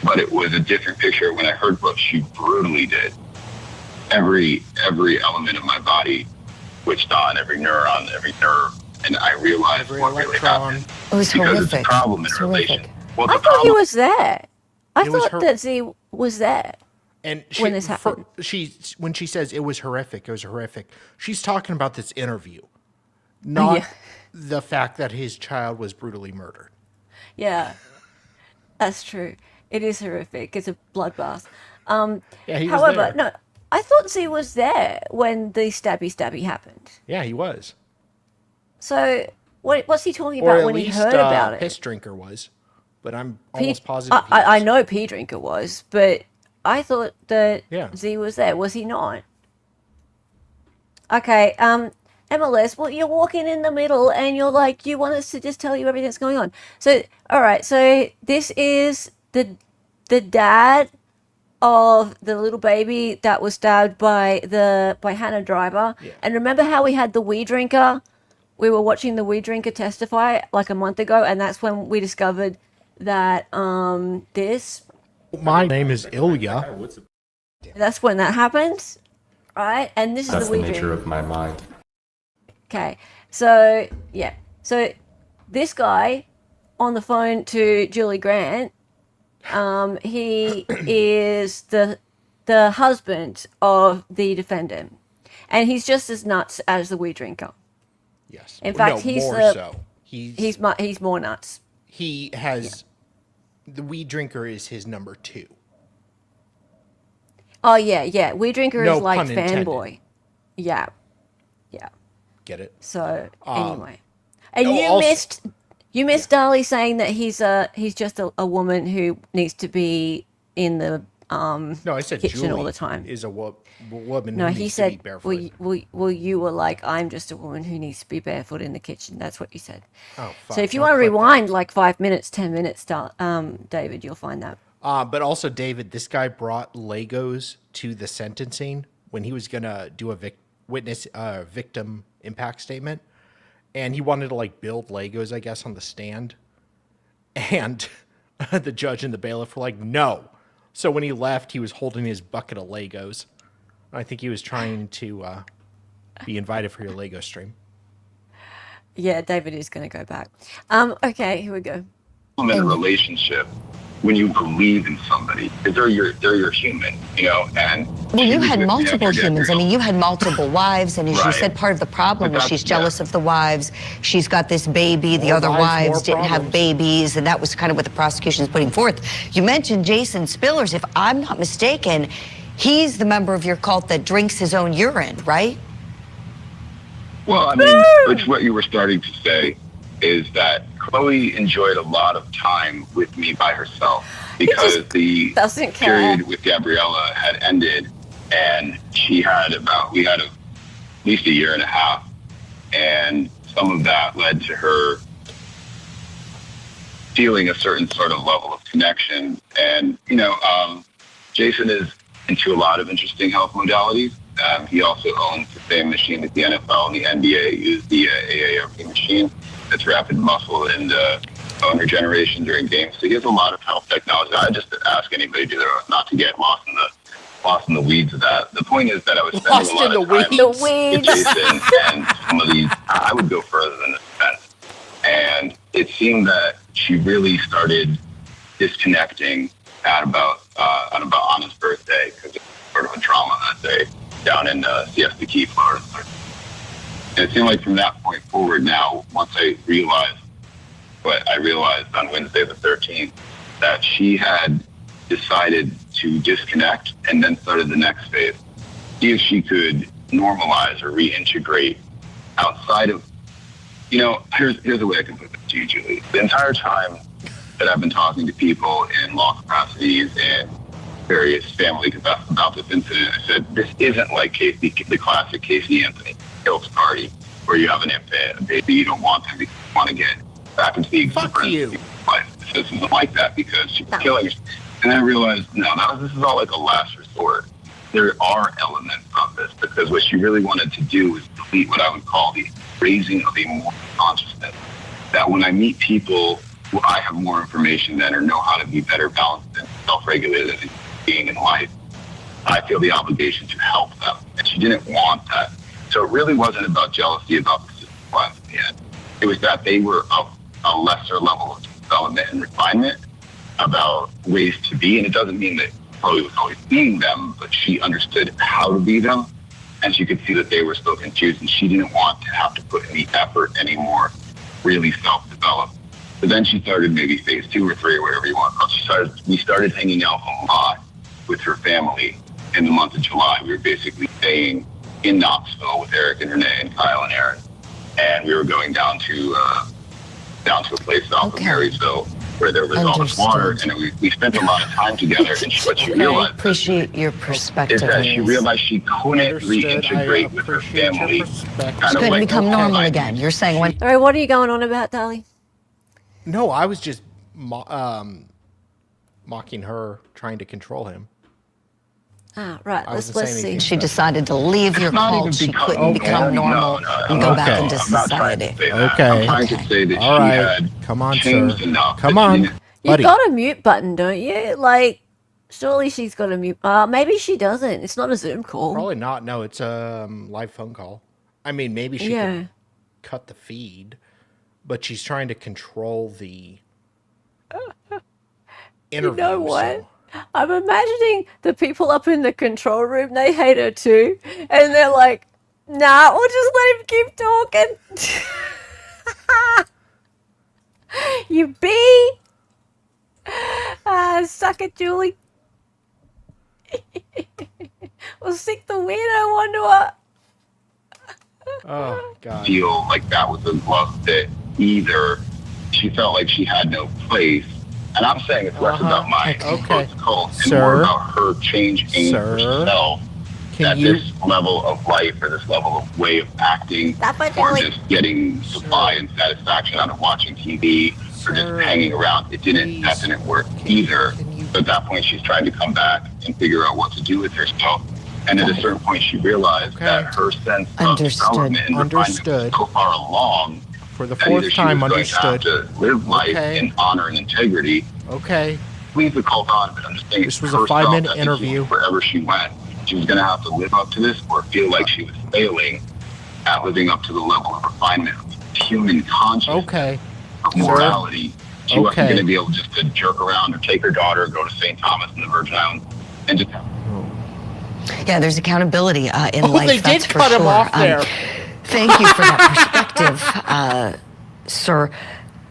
But it was a different picture when I heard what she brutally did. Every element of my body switched on, every neuron, every nerve. And I realized what really happened. It was because horrific. It's a problem in relation. Well, I thought he was there. I thought that Z was there. And when this happened. When she says it was horrific, she's talking about this interview, not the fact that his child was brutally murdered. Yeah, that's true. It is horrific. It's a bloodbath. He was however, there. no, I thought Z was there when the stabby happened. Yeah, he was. So what's he talking about when he heard about it? Piss Drinker was, but I'm almost positive. I know P Drinker was, but I thought that Z was there. Was he not? Okay, MLS, well, you're walking in the middle and you're like, you want us to just tell you everything that's going on. So, all right, so this is the dad of the little baby that was stabbed by Hannah Driver. Yeah. And remember how we had the wee drinker? We were watching the wee drinker testify like a month ago, and that's when we discovered that this... My name is Ilya. That's when that happened, right? And this That's is the wee nature drinker. of my mind. Okay, so yeah, so this guy on the phone to Julie Grant, he is the husband of the defendant, and he's just as nuts as the weed drinker. Yes. In fact, no, he's more so. He's more nuts. He has the weed drinker is his number 2. Oh yeah. Weed drinker No is like pun intended. fanboy. Yeah. Get it? So anyway, and also, you missed Darlie saying that he's just a woman who needs to be in the no, I said kitchen Julie all the time. Is a woman No, who he needs said, to be barefoot. well, you were like, I'm just a woman who needs to be barefoot in the kitchen. That's what you said. Oh, fuck. So if you want to rewind like 5 minutes, 10 minutes, David, you'll find that. But also, David, this guy brought Legos to the sentencing when he was going to do a victim impact statement. And he wanted to like build Legos, I guess, on the stand. And the judge and the bailiff were like, no. So when he left, he was holding his bucket of Legos. I think he was trying to be invited for your Lego stream. Yeah, David is going to go back. Okay, here we go. In a relationship, when you believe in somebody, they're your human, you know. And well, you had multiple humans. I mean, you had multiple wives, and as you Right. said, part of the problem is she's jealous of the wives. She's got this baby. The More other wives, wives didn't have problems. babies, and that was kind of what the prosecution is putting forth. You mentioned Jason Spillars. If I'm not mistaken, he's the member of your cult that drinks his own urine, right? Well, I mean, which what you were starting to say is that Chloe enjoyed a lot of time with me by herself because the doesn't care. period with Gabriella had ended, and we had at least a year and a half, and some of that led to her feeling a certain sort of level of connection. And you know, Jason is into a lot of interesting health modalities. He also owns the same machine that the NFL and the NBA use, the AARP machine. That's rapid muscle and bone regeneration during games. So he has a lot of health technology. I just ask anybody not to get lost in the weeds of that. The point is that I was spending a lot of time with Jason, and some of these, I would go further than the defense. And it seemed that she really started disconnecting on his birthday because it was sort of a trauma that day. down in Siesta Key, Florida. And it seemed like from that point forward now, once I realized what I realized on Wednesday the 13th, that she had decided to disconnect and then started the next phase. See if she could normalize or reintegrate outside of, here's the way I can put this to you, Julie. The entire time that I've been talking to people in law capacities and various family capacities about this incident, I said, this isn't like the classic Casey Anthony guilt party where you have an infant, a baby, you don't want them, you want to get back into the you. life. This isn't like that because she's killing herself. And I realized, no, this is all like a last resort. There are elements of this because what she really wanted to do was delete what I would call the raising of a moral consciousness. That when I meet people who I have more information than or know how to be better balanced and self-regulated and being in life, I feel the obligation to help them. And she didn't want that. So it really wasn't about jealousy about the system violence in the end. It was that they were of a lesser level of development and refinement about ways to be. And it doesn't mean that Chloe was always being them, but she understood how to be them. And she could see that they were still confused, and she didn't want to have to put any effort anymore, really self-develop. But then she started maybe phase 2 or 3 or whatever you want. We started hanging out a lot with her family in the month of July. We were basically staying in Knoxville with Eric and Renee and Kyle and Aaron. And we were going down to a place south of Marysville where there was all this water, and we spent a lot of time together. And what she realized, I appreciate your perspective, is that she realized she couldn't reintegrate with her family. Couldn't become normal again. You're saying when? All right, what are you going on about, Dolly? No, I was just mocking her, trying to control him. Ah, right. I Let's wasn't saying see. anything She decided to leave your cult. She couldn't become normal and go back into society. Okay. I'm trying to say that All she right. had Come on, changed sir. enough. Come that she on. didn't- You've Buddy. got a mute button, don't you? Like, surely she's got a mute. Maybe she doesn't. It's not a Zoom call. Probably not. No, it's a live phone call. I mean, maybe she could cut the feed, but she's trying to control the interview. You know what? so- I'm imagining the people up in the control room, they hate her too. And they're like, nah, we'll just let him keep talking. You bee. Suck it, Julie. We'll stick the weirdo onto her. Oh, God. feel like that was a glove that either she felt like she had no place. And I'm saying it's less about my cult and more about her changing herself. That this level of life or this level of way of acting or just getting supply and satisfaction out of watching TV or just hanging around, that didn't work either. So at that point, she's trying to come back and figure out what to do with herself. And at a certain point, she realized that her sense of development and refinement was so far along for the fourth time, understood. To live life in honor and integrity. Okay. Leave the cult on, but I'm just saying this was a 5-minute interview. Wherever she went, she was going to have to live up to this or feel like she was failing at living up to the level of refinement of human consciousness, of morality. She wasn't going to be able just to jerk around or take her daughter, go to St. Thomas in the Virgin Islands, and just Yeah, there's accountability in life. They that's did for cut him sure. off there. Thank you for that perspective, sir.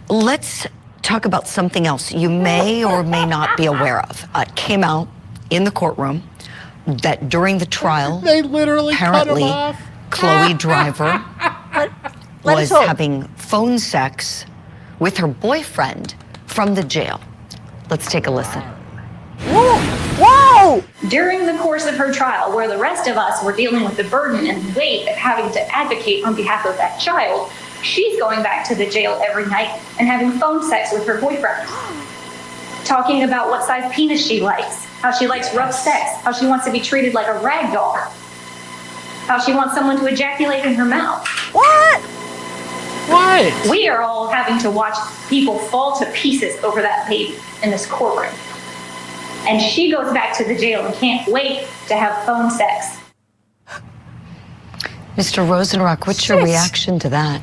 Let's talk about something else you may or may not be aware of. It came out in the courtroom that during the trial, they literally apparently cut him off. Chloe Driver was having phone sex with her boyfriend from the jail. Let's take a listen. Whoa! During the course of her trial, where the rest of us were dealing with the burden and weight of having to advocate on behalf of that child, she's going back to the jail every night and having phone sex with her boyfriend. Talking about what size penis she likes, how she likes rough sex, how she wants to be treated like a rag doll, how she wants someone to ejaculate in her mouth. What? What? We are all having to watch people fall to pieces over that baby in this courtroom. And she goes back to the jail and can't wait to have phone sex. Mr. Rosenrock, what's your reaction to that?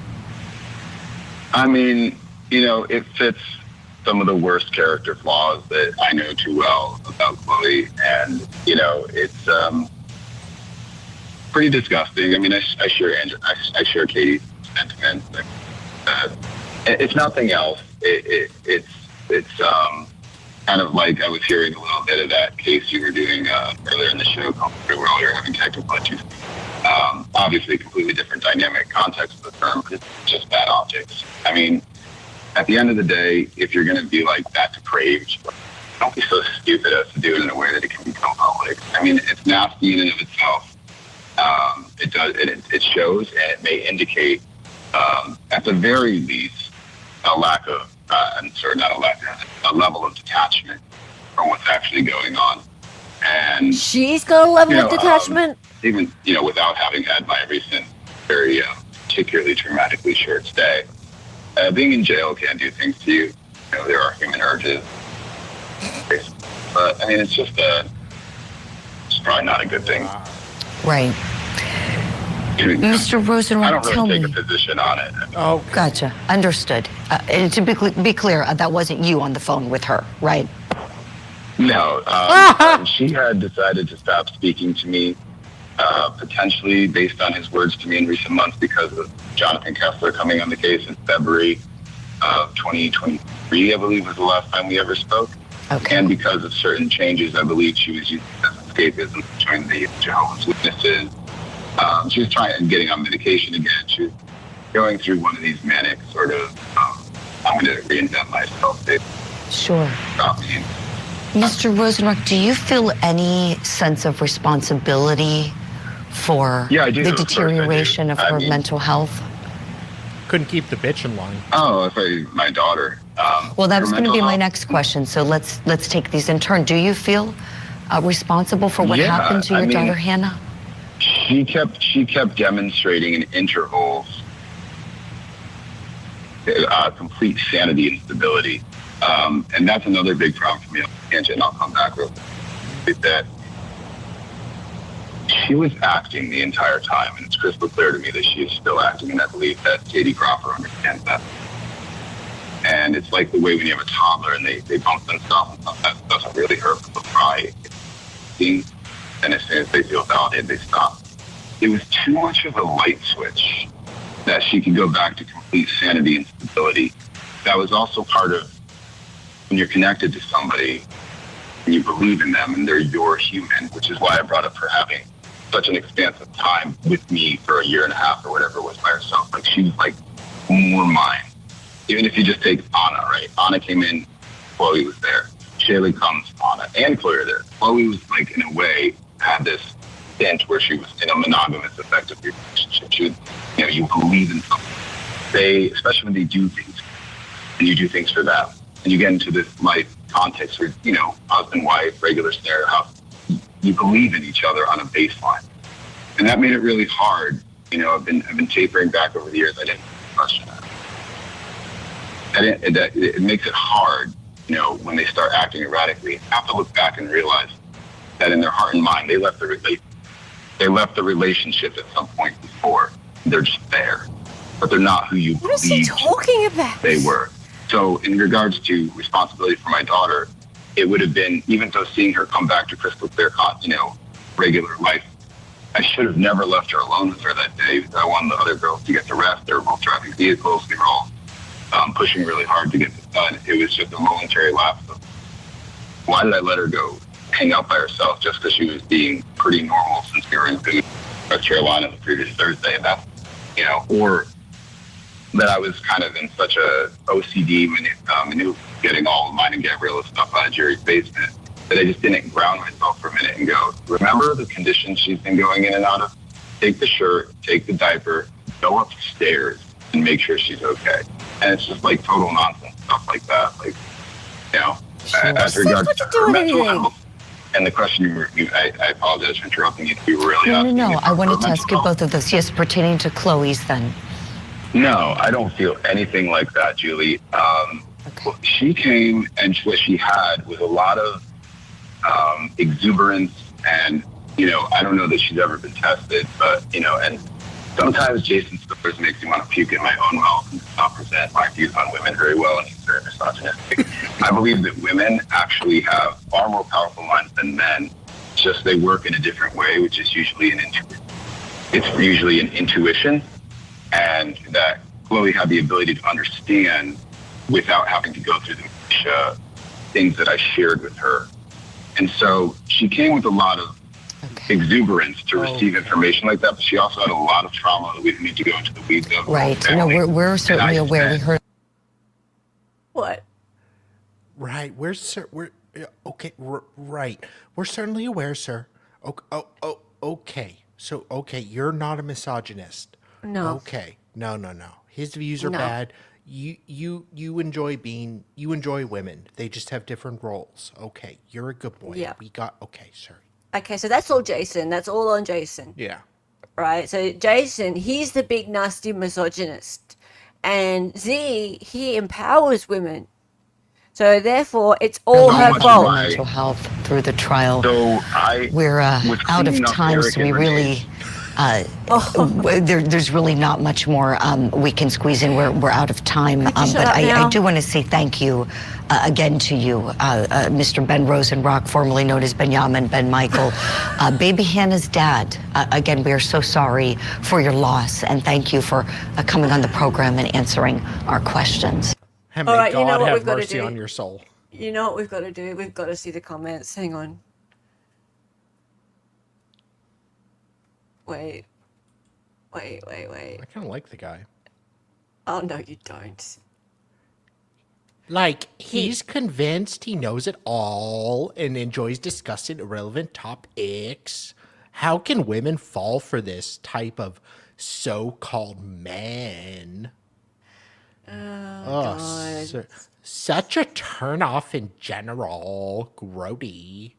I mean, it fits some of the worst character flaws that I know too well about Chloe. And, it's pretty disgusting. I mean, I share I share Katie's sentiments. It's nothing else. It's kind of like I was hearing a little bit of that case you were doing earlier in the show, where you're having technical issues. Obviously, completely different dynamic context of the term, but it's just bad optics. I mean, at the end of the day, if you're going to be like that depraved, don't be so stupid as to do it in a way that it can become public. I mean, it's nasty in and of itself. It shows, and it may indicate, at the very least, a lack of, a level of detachment from what's actually going on. And she's got a level of detachment. Even without having had my recent, very particularly traumatically short stay, being in jail can do things to you. There are human urges, but I mean, it's probably not a good thing. Right. Mr. Rosenrock, I don't tell really me. take a position on it. Oh, Gotcha. Understood. And to be clear, that wasn't you on the phone with her, right? No. She had decided to stop speaking to me, potentially based on his words to me in recent months because of Jonathan Kessler coming on the case in February of 2023, I believe was the last time we ever spoke. Okay. And because of certain changes, I believe she was using as escapism to join the Jehovah's Witnesses. She was getting on medication again. She was going through one of these manic sort of, I'm going to reinvent myself. Sure. Stop me. Mr. Rosenrock, do you feel any sense of responsibility for Yeah, I do. the Of course I do. deterioration of her mental health? couldn't keep the bitch in line. Oh, my daughter. Well, that was going to be my health. next question. So let's take these in turn. Do you feel responsible for what happened to your daughter, Hannah? She kept demonstrating in intervals complete sanity and stability, and that's another big problem for me. And I'll come back real quick. That she was acting the entire time, and it's crystal clear to me that she is still acting, and I believe that Katie Crawford understands that. And it's like the way when you have a toddler and they bump themselves and stuff, that doesn't really hurt, but they'll cry. And as soon as they feel validated, they stop. It was too much of a light switch that she could go back to complete sanity and stability. That was also part of when you're connected to somebody and you believe in them and they're your human, which is why I brought up her having such an expansive time with me for a year and a half or whatever it was by herself. Like, she was like more mine. Even if you just take Anna, right? Anna came in, Chloe was there. Shaylee comes, Anna, and Chloe are there. Chloe was like, in a way, had this stint where she was in a monogamous, effective relationship. She would, you believe in something. They, especially when they do things, and you do things for them, and you get into this life context where, husband, wife, regular scenario house, you believe in each other on a baseline. And that made it really hard. I've been tapering back over the years. I didn't question that. It makes it hard, when they start acting erratically. You have to look back and realize that in their heart and mind, they left the relationship at some point before. They're just there, but they're not who you What is he believed talking about? they were. So in regards to responsibility for my daughter, it would have been, even though seeing her come back to crystal clear, regular life, I should have never left her alone with her that day. I wanted the other girls to get to rest. They were both driving vehicles. We were all pushing really hard to get this done. It was just a momentary lapse of, why did I let her go hang out by herself just because she was being pretty normal since we were in North Carolina the previous Thursday, and that's, or that I was kind of in such a OCD getting all of mine and Gabriella's stuff out of Jerry's basement that I just didn't ground myself for a minute and go, remember the conditions she's been going in and out of? Take the shirt, take the diaper, go upstairs and make sure she's okay. And it's just like total nonsense, stuff like that. Like, as regards to her mental health. And the question I apologize for interrupting you. You were really asking No. me I wanted to her ask you mental both of those. Yes, pertaining to Chloe's then. No, I don't feel anything like that, Julie. She came, and what she had was a lot of exuberance, and I don't know that she's ever been tested, but and sometimes Jason Spillars makes me want to puke in my own mouth and not present my views on women very well, and he's very misogynistic. I believe that women actually have far more powerful minds than men, just they work in a different way, which is usually an intuition. it's usually an intuition, and that Chloe had the ability to understand without having to go through the things that I shared with her. And so she came with a lot of exuberance to receive information like that, but she also had a lot of trauma that we didn't need to go into the weeds of. Right. No, we're certainly aware. We heard. What? Right. We're okay. Right. We're certainly aware, sir. Okay. So, okay, you're not a misogynist. No. Okay. No. His views are bad. You enjoy women. They just have different roles. Okay. You're a good boy. Yeah. Okay, sir. Okay, so that's all Jason. That's all on Jason. Yeah. Right? So Jason, he's the big nasty misogynist. And Z, he empowers women. So therefore, it's all her fault. Mental health through the trial. So we're out of time, so we really there's really not much more we can squeeze in. We're out of time. But I do want to say thank you again to you, Mr. Ben Rosenrock, formerly known as Benyamin Ben-Michaeil, baby Hannah's dad. Again, we are so sorry for your loss, and thank you for coming on the program and answering our questions. And All may right, you know God what have we've got to mercy do? on your soul. You know what we've got to do? We've got to see the comments. Hang on. Wait. I kind of like the guy. Oh, no, you don't. Like, he's convinced he knows it all and enjoys discussing irrelevant topics. How can women fall for this type of so-called man? Oh, God. Such a turnoff in general. Grody.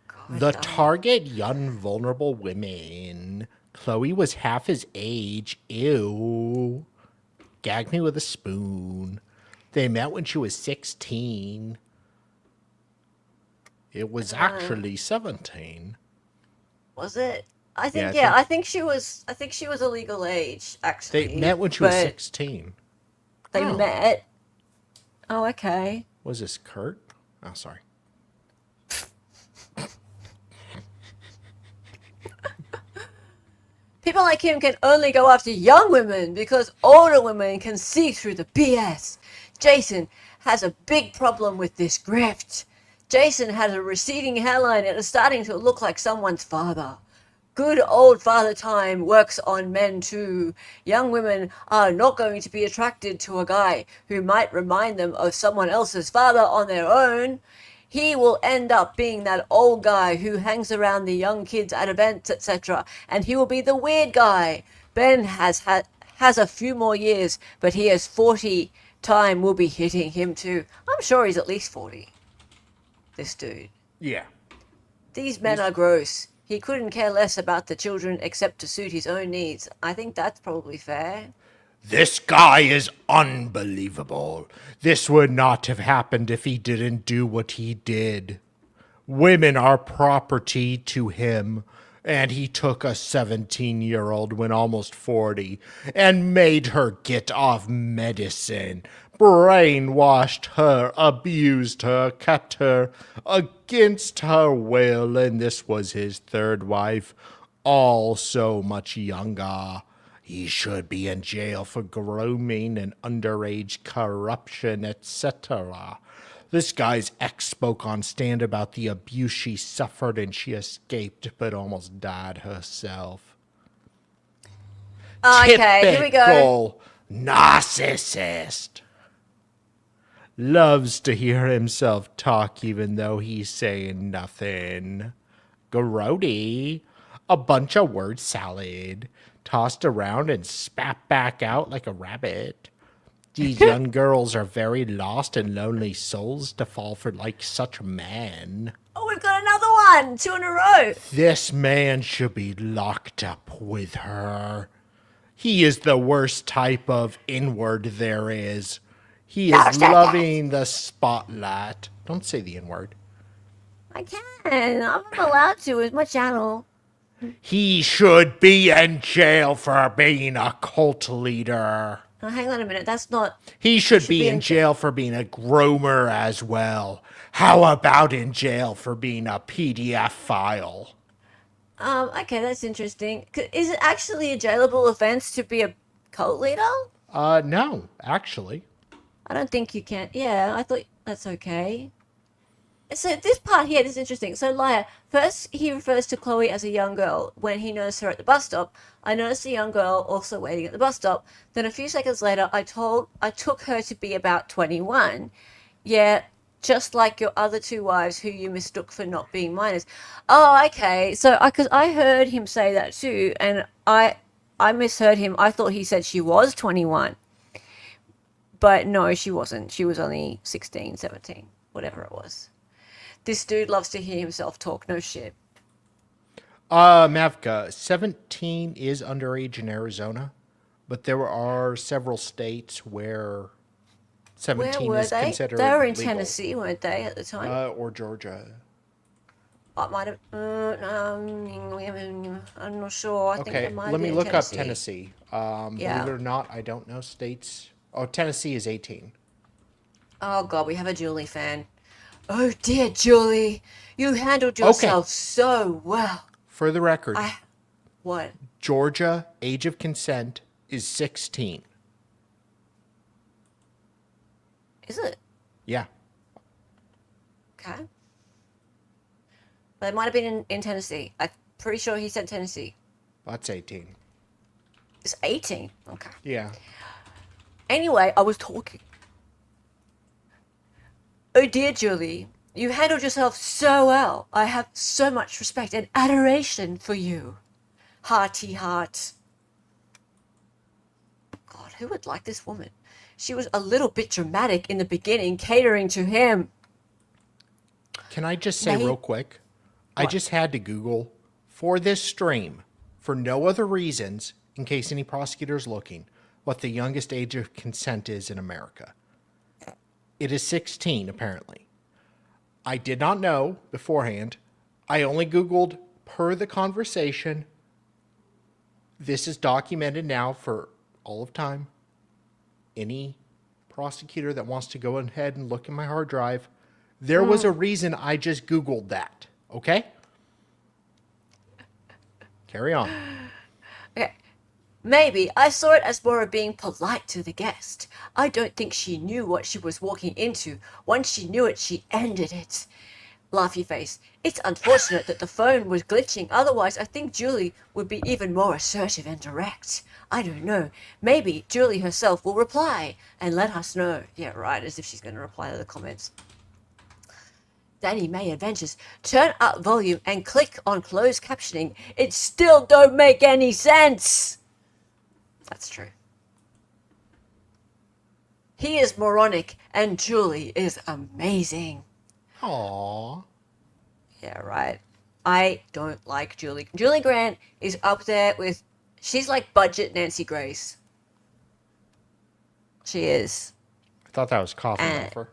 God, The target, young, vulnerable women. Chloe was half his age. Ew. Gag me with a spoon. They met when she was 16. It was actually 17. Was it? I think, Yeah, I think she was a legal age, actually. They met when she was but 16. They met. Oh, okay. Was this Kurt? Oh, sorry. People like him can only go after young women because older women can see through the BS. Jason has a big problem with this grift. Jason has a receding hairline and is starting to look like someone's father. Good old father time works on men too. Young women are not going to be attracted to a guy who might remind them of someone else's father on their own. He will end up being that old guy who hangs around the young kids at events, etc. And he will be the weird guy. Ben has a few more years, but he is 40. Time will be hitting him too. I'm sure he's at least 40. This dude. Yeah. These men are gross. He couldn't care less about the children except to suit his own needs. I think that's probably fair. This guy is unbelievable. This would not have happened if he didn't do what he did. Women are property to him, and he took a 17-year-old when almost 40 and made her get off medicine, brainwashed her, abused her, kept her against her will, and this was his third wife, all so much younger. He should be in jail for grooming and underage corruption, etc. This guy's ex spoke on stand about the abuse she suffered and she escaped but almost died herself. Okay, here we go. Typical narcissist. Loves to hear himself talk even though he's saying nothing. Grody. A bunch of word salad. Tossed around and spat back out like a rabbit. These young girls are very lost and lonely souls to fall for like such a man. Oh, we've got another one! 2 in a row! This man should be locked up with her. He is the worst type of inward there is. He is loving the spotlight. Don't say the N-word. I can. I'm allowed to. It's my channel. He should be in jail for being a cult leader. Oh, hang on a minute. That's not... He should be in jail for being a groomer as well. How about in jail for being a PDF file? Okay, that's interesting. Is it actually a jailable offense to be a cult leader? No, actually. I don't think you can. Yeah, I thought that's okay. So this part here is interesting. So Liar, first he refers to Chloe as a young girl when he noticed her at the bus stop. I noticed a young girl also waiting at the bus stop. Then a few seconds later, I took her to be about 21. Yeah, just like your other two wives who you mistook for not being minors. Oh, okay. So because I heard him say that too, and I misheard him. I thought he said she was 21. But no, she wasn't. She was only 16, 17, whatever it was. This dude loves to hear himself talk. No shit. Mavka, 17 is underage in Arizona, but there are several states where Where 17 were is they? considered They were in legal. Tennessee, weren't they, at the time? Or Georgia. I might have. I'm not sure. I think Okay, it might let be me in look up Tennessee. Tennessee. Yeah. Believe it or not, I don't know states. Oh, Tennessee is 18. Oh god, we have a Julie fan. Oh dear, Julie, you handled Okay. yourself so well. For the record, What? Georgia age of consent is 16. Is it? Yeah. Okay. But it might have been in Tennessee. I'm pretty sure he said Tennessee. That's 18. It's 18. Okay. Yeah. Anyway, I was talking. Oh dear, Julie, you handled yourself so well. I have so much respect and adoration for you. Hearty heart. God, who would like this woman? She was a little bit dramatic in the beginning, catering to him. Can I just say real quick? I just had to Google for this stream, for no other reasons, in case any prosecutor's looking, what the youngest age of consent is in America. It is 16, apparently. I did not know beforehand. I only Googled per the conversation. This is documented now for all of time. Any prosecutor that wants to go ahead and look in my hard drive, there was a reason I just Googled that. Okay? Carry on. Okay. Maybe I saw it as more of being polite to the guest. I don't think she knew what she was walking into. Once she knew it, she ended it. Laughy face. It's unfortunate that the phone was glitching. Otherwise, I think Julie would be even more assertive and direct. I don't know. Maybe Julie herself will reply and let us know. Yeah, right, as if she's going to reply to the comments. Danny May Adventures. Turn up volume and click on closed captioning. It still don't make any sense. That's true. He is moronic and Julie is amazing. Aww. Yeah, right. I don't like Julie. Julie Grant is up there with, she's like budget Nancy Grace. She is. I thought that was coffee offer.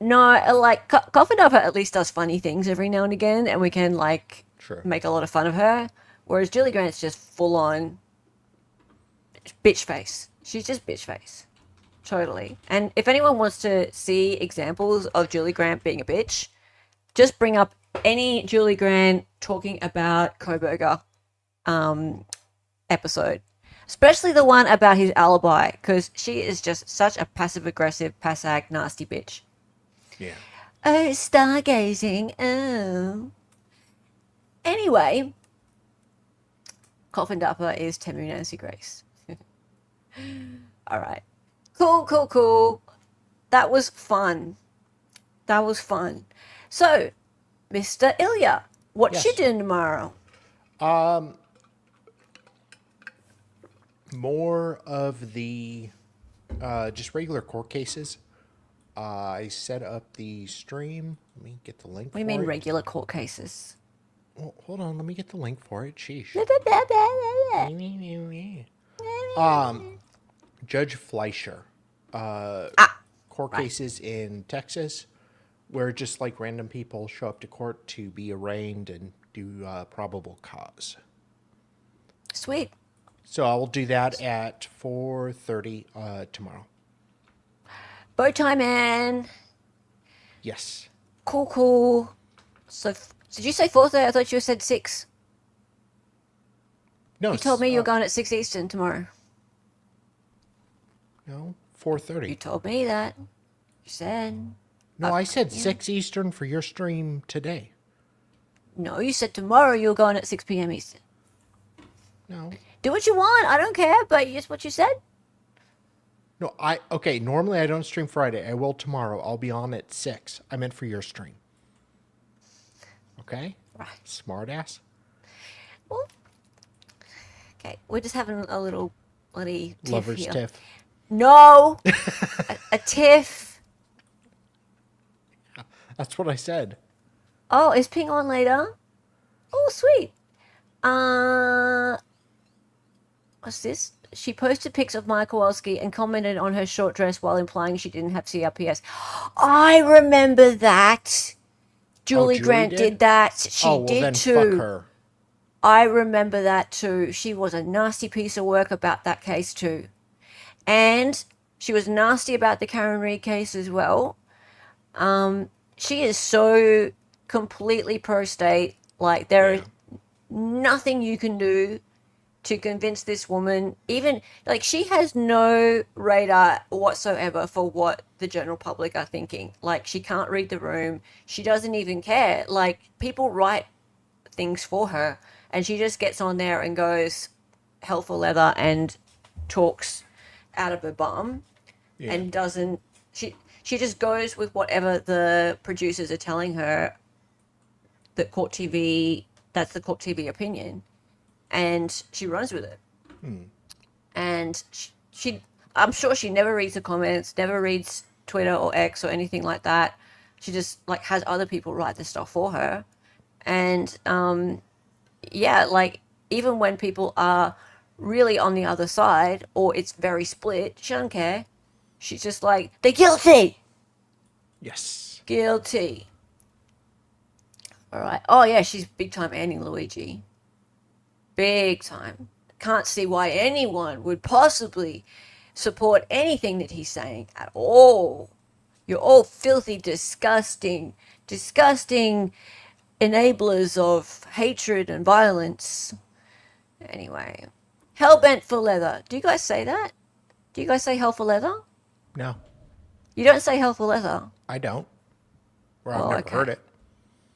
No, like Coffin Duffer at least does funny things every now and again, and we can like make a lot of fun of her. Whereas Julie Grant's just full on bitch face. She's just bitch face. Totally. And if anyone wants to see examples of Julie Grant being a bitch, just bring up any Julie Grant talking about Koberger episode. Especially the one about his alibi, because she is just such a passive-aggressive, pass-ag, nasty bitch. Yeah. Oh, stargazing. Oh. Anyway, Coffin Dapper is Temu Nancy Grace. All right. Cool. That was fun. So, Mr. Ilya, what you doing tomorrow? More of the just regular court cases. I set up the stream. Let me get the link. What do you mean regular court cases? Well, hold on, let me get the link for it. Sheesh. Judge Fleischer. Court cases in Texas where just like random people show up to court to be arraigned and do probable cause. Sweet. So I will do that at 4:30 tomorrow. Bowtie Man. Yes. Cool. So Did you say 4:30? I thought you said 6. No, You told me you're going at 6 Eastern tomorrow. No, You 4:30. told me that. You said. No, I said 6 Eastern for your stream today. No, you said tomorrow you're going at 6 p.m. Eastern. No. Do what you want. I don't care, but it's what you said. No, okay, normally I don't stream Friday. I will tomorrow. I'll be on at 6. I meant for your stream. Okay? Right. Smart ass. Well, okay, we're just having a little bloody tiff Lover's here. tiff. No! a tiff. That's what I said. Oh, is Ping on later? Oh, sweet. What's this? She posted pics of Maya Kowalski and commented on her short dress while implying she didn't have CRPS. I remember that. Julie Grant did that. She well, did then too. Fuck her. I remember that too. She was a nasty piece of work about that case too. And she was nasty about the Karen Reed case as well. She is so completely pro-state. Like, there is nothing you can do to convince this woman. Even, like, she has no radar whatsoever for what the general public are thinking. Like, she can't read the room. She doesn't even care. Like, people write things for her, and she just gets on there and goes hell for leather and talks out of her bum and doesn't. She just goes with whatever the producers are telling her that Court TV, that's the Court TV opinion, and she runs with it. And she I'm sure she never reads the comments, never reads Twitter or X or anything like that. She just like has other people write the stuff for her. And yeah, like even when people are really on the other side or it's very split, she doesn't care. She's just like, they're guilty. Yes. Guilty. All right. Oh, yeah, she's big time anti Luigi. Big time. Can't see why anyone would possibly support anything that he's saying at all. You're all filthy, disgusting enablers of hatred and violence. Anyway. Hell-bent for leather. Do you guys say that? Do you guys say hell for leather? No, You don't say hell for leather. I don't. Or I've never heard it.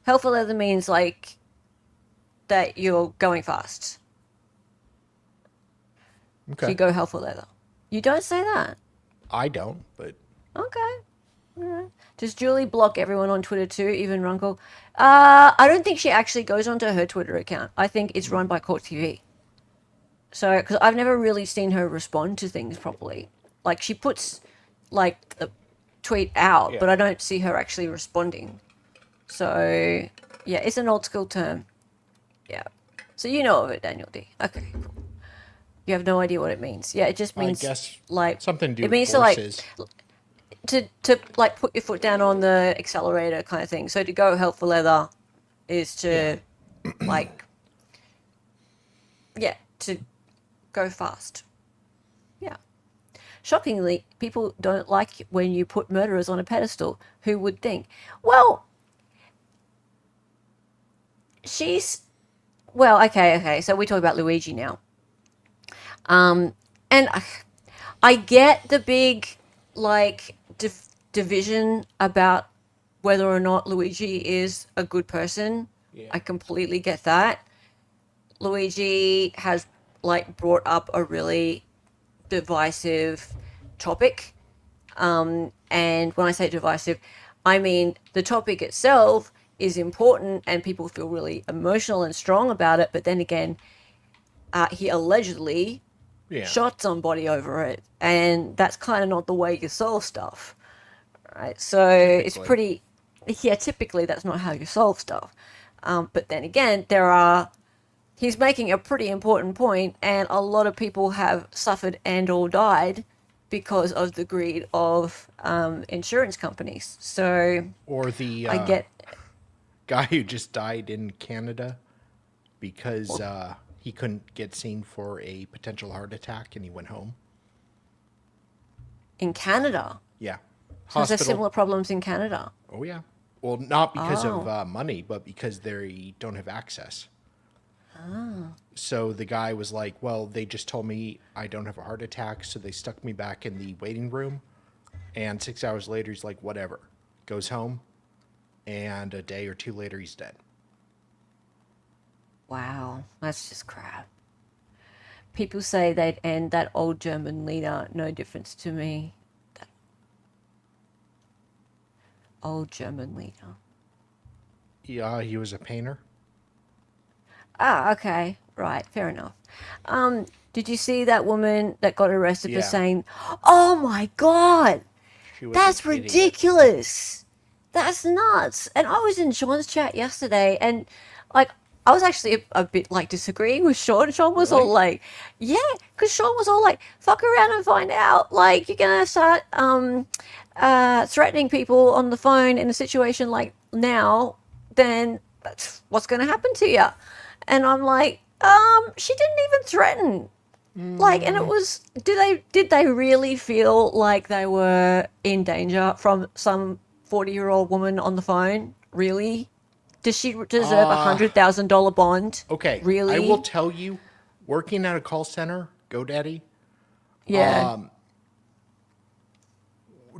Hell for leather means like that you're going fast. Okay. So you go hell for leather. You don't say that. I don't, but Okay. All right. Does Julie block everyone on Twitter too, even Runkle? I don't think she actually goes onto her Twitter account. I think it's run by Court TV. So, because I've never really seen her respond to things properly. Like, she puts, like, the tweet out, but I don't see her actually responding. So, yeah, it's an old school term. Yeah. So you know of it, Daniel D. Okay, cool. You have no idea what it means. Yeah, it just means, I guess like, something to do it with means horses. to, like, to like put your foot down on the accelerator kind of thing. So to go hell for leather is to like to go fast. Yeah. Shockingly, people don't like when you put murderers on a pedestal. Who would think? Well, okay. So we talk about Luigi now. And I get the big like division about whether or not Luigi is a good person. I completely get that. Luigi has like brought up a really divisive topic. And when I say divisive, I mean the topic itself is important and people feel really emotional and strong about it. But then again, he allegedly shot somebody over it. And that's kind of not the way you solve stuff. Right? So it's pretty... Yeah, typically that's not how you solve stuff. But then again, he's making a pretty important point, and a lot of people have suffered and or died because of the greed of insurance companies. So or the I get guy who just died in Canada because he couldn't get seen for a potential heart attack and he went home. In Canada? Yeah. So there's similar problems in Canada? Oh, yeah. Well, not because Oh. of money, but because they don't have access. So the guy was like, well, they just told me I don't have a heart attack, so they stuck me back in the waiting room. And 6 hours later, he's like, whatever. Goes home, and a day or two later, he's dead. Wow, that's just crap. People say they'd end that old German leader. No difference to me. That old German leader. Yeah, he was a painter. Ah, okay. Right, fair enough. Did you see that woman that got arrested Yeah. for saying, "Oh my God, She was that's an idiot. ridiculous. That's nuts." And I was in Sean's chat yesterday, and like I was actually a bit like disagreeing with Sean. Sean was all Really? like, "Yeah," because Sean was all like, "Fuck around and find out. Like you're gonna start threatening people on the phone in a situation like now, then that's what's gonna happen to you." And I'm like, she didn't even threaten. Like, and it was, did they really feel like they were in danger from some 40-year-old woman on the phone? Really? Does she deserve a $100,000 bond? Okay. Really? I will tell you, working at a call center, GoDaddy, Yeah.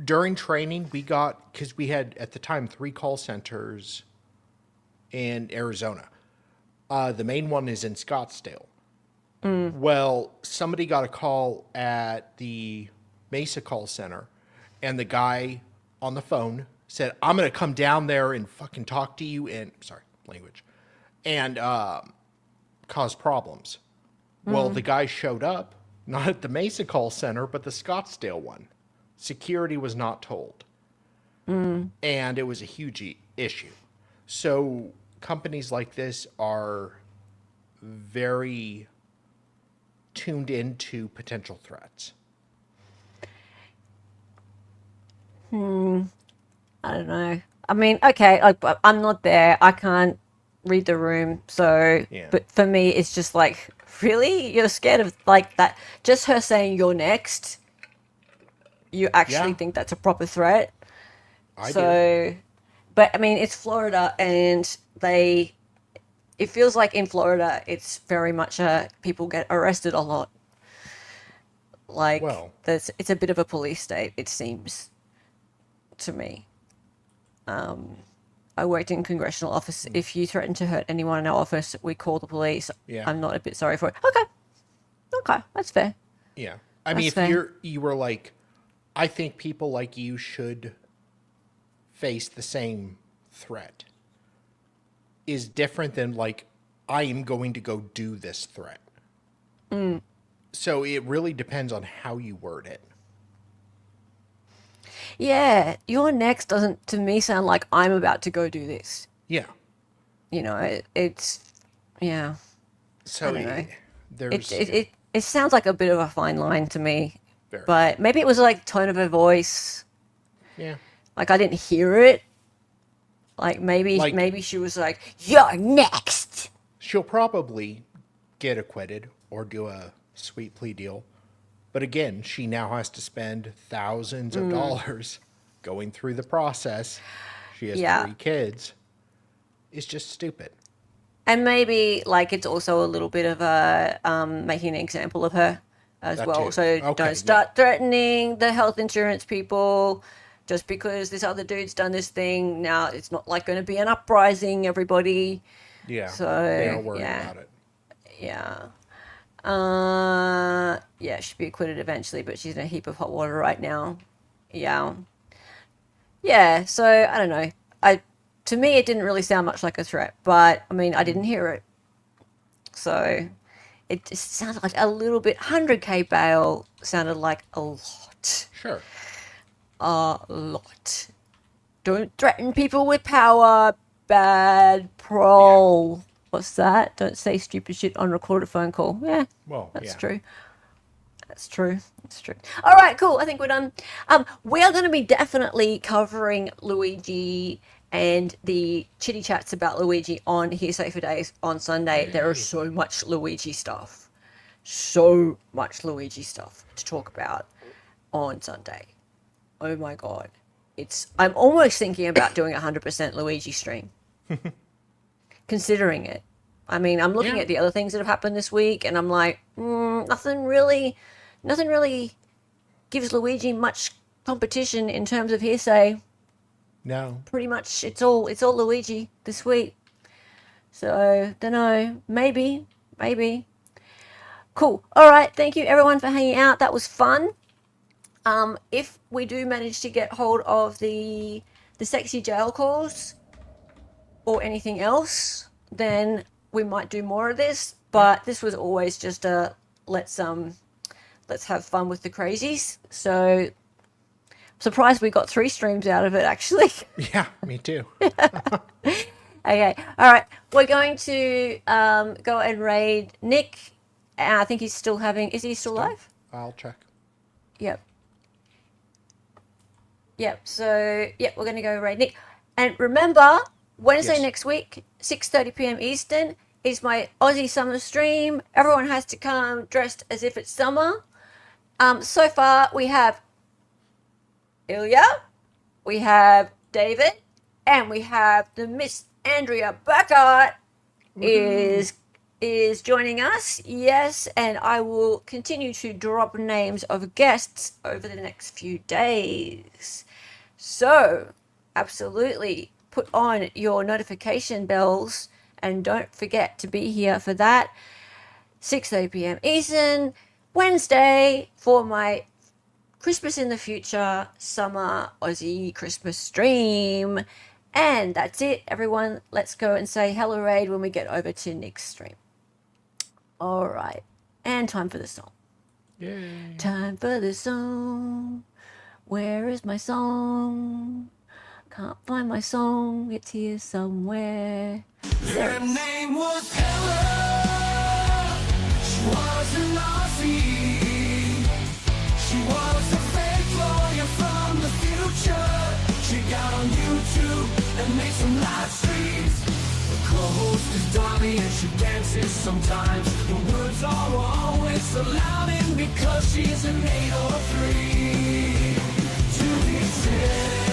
during training, we got, because we had at the time 3 call centers in Arizona. The main one is in Scottsdale. Well, somebody got a call at the Mesa call center, and the guy on the phone said, "I'm going to come down there and fucking talk to you," and, sorry, language, and cause problems. Well, the guy showed up, not at the Mesa call center, but the Scottsdale one. Security was not told. And it was a huge issue. So companies like this are very tuned into potential threats. I don't know. I mean, okay, like I'm not there. I can't read the room. So, Yeah. but for me, it's just like, really? You're scared of like that? Just her saying you're next. You actually Yeah. think that's a proper threat? I So, but I mean, it's Florida, and it feels like in Florida, it's very much people get arrested a lot. Like, Well. it's a bit of a police state, it seems to me. I worked in congressional office. If you threaten to hurt anyone in our office, we call the police. Yeah. I'm not a bit sorry for it. Okay, that's fair. Yeah. I mean, That's if fair. you were like, I think people like you should face the same threat, is different than like, I am going to go do this threat. So it really depends on how you word it. Yeah, your next doesn't to me sound like I'm about to go do this. Yeah. You know, it's yeah. So I don't know. there's It sounds like a bit of a fine line to me. Very. But maybe it was like tone of her voice. yeah. Like I didn't hear it. Like Like- maybe she was like, "You're next." She'll probably get acquitted or do a sweet plea deal. But again, she now has to spend thousands of dollars going through the process. She has Yeah. 3 kids. It's just stupid. And maybe like it's also a little bit of a making an example of her as That well. too. So Okay, don't start threatening the health insurance people just because this other dude's done this thing. Now it's not like going to be an uprising, everybody. Yeah. So, they don't worry yeah. about it. Yeah. Yeah, she'll be acquitted eventually, but she's in a heap of hot water right now. Yeah. Yeah, so I don't know. To me it didn't really sound much like a threat, but I mean I didn't hear it. So it just sounded like a little bit 100K bail sounded like a lot. Sure. A lot. Don't threaten people with power. Bad parole. What's that? Don't say stupid shit on recorded phone call. Yeah, Well, that's yeah. true. That's true. That's true. All right, cool. I think we're done. We are going to be definitely covering Luigi and the chitty chats about Luigi on Hearsay for Days on Sunday. There is so much Luigi stuff. So much Luigi stuff to talk about on Sunday. Oh my God. I'm almost thinking about doing a 100% Luigi stream. Considering it. I mean, I'm looking at the other things that have happened this week, and I'm like, nothing really gives Luigi much competition in terms of hearsay. No. Pretty much, it's all Luigi this week. So, don't know. Maybe. Cool. All right. Thank you, everyone, for hanging out. That was fun. If we do manage to get hold of the sexy jail calls or anything else, then we might do more of this. But this was always just a let's have fun with the crazies. So surprised we got 3 streams out of it, actually. Yeah, me too. Okay, all right. We're going to go and raid Nick. I think he's still having. Is he still live? I'll check. Yep. So we're going to go raid Nick. And remember, Wednesday next week, 6:30 p.m. Eastern, is my Aussie summer stream. Everyone has to come dressed as if it's summer. So far, we have Ilya, we have David, and we have the Miss Andrea Burkhardt is joining us. Yes, and I will continue to drop names of guests over the next few days. So, absolutely put on your notification bells and don't forget to be here for that. 6:30 p.m. Eastern, Wednesday, for my Christmas in the Future Summer Aussie Christmas stream. And that's it, everyone. Let's go and say hello raid when we get over to Nick's stream. All right. And time for the song. Yay. Time for the song. Where is my song? Can't find my song. It's here somewhere. There. Her name was Helen. She was an Aussie. She was a fake lawyer from the future. She got on YouTube and made some live streams. Her co-host is Donnie and she dances sometimes. The words are always so loud and because she's an 803 to the city.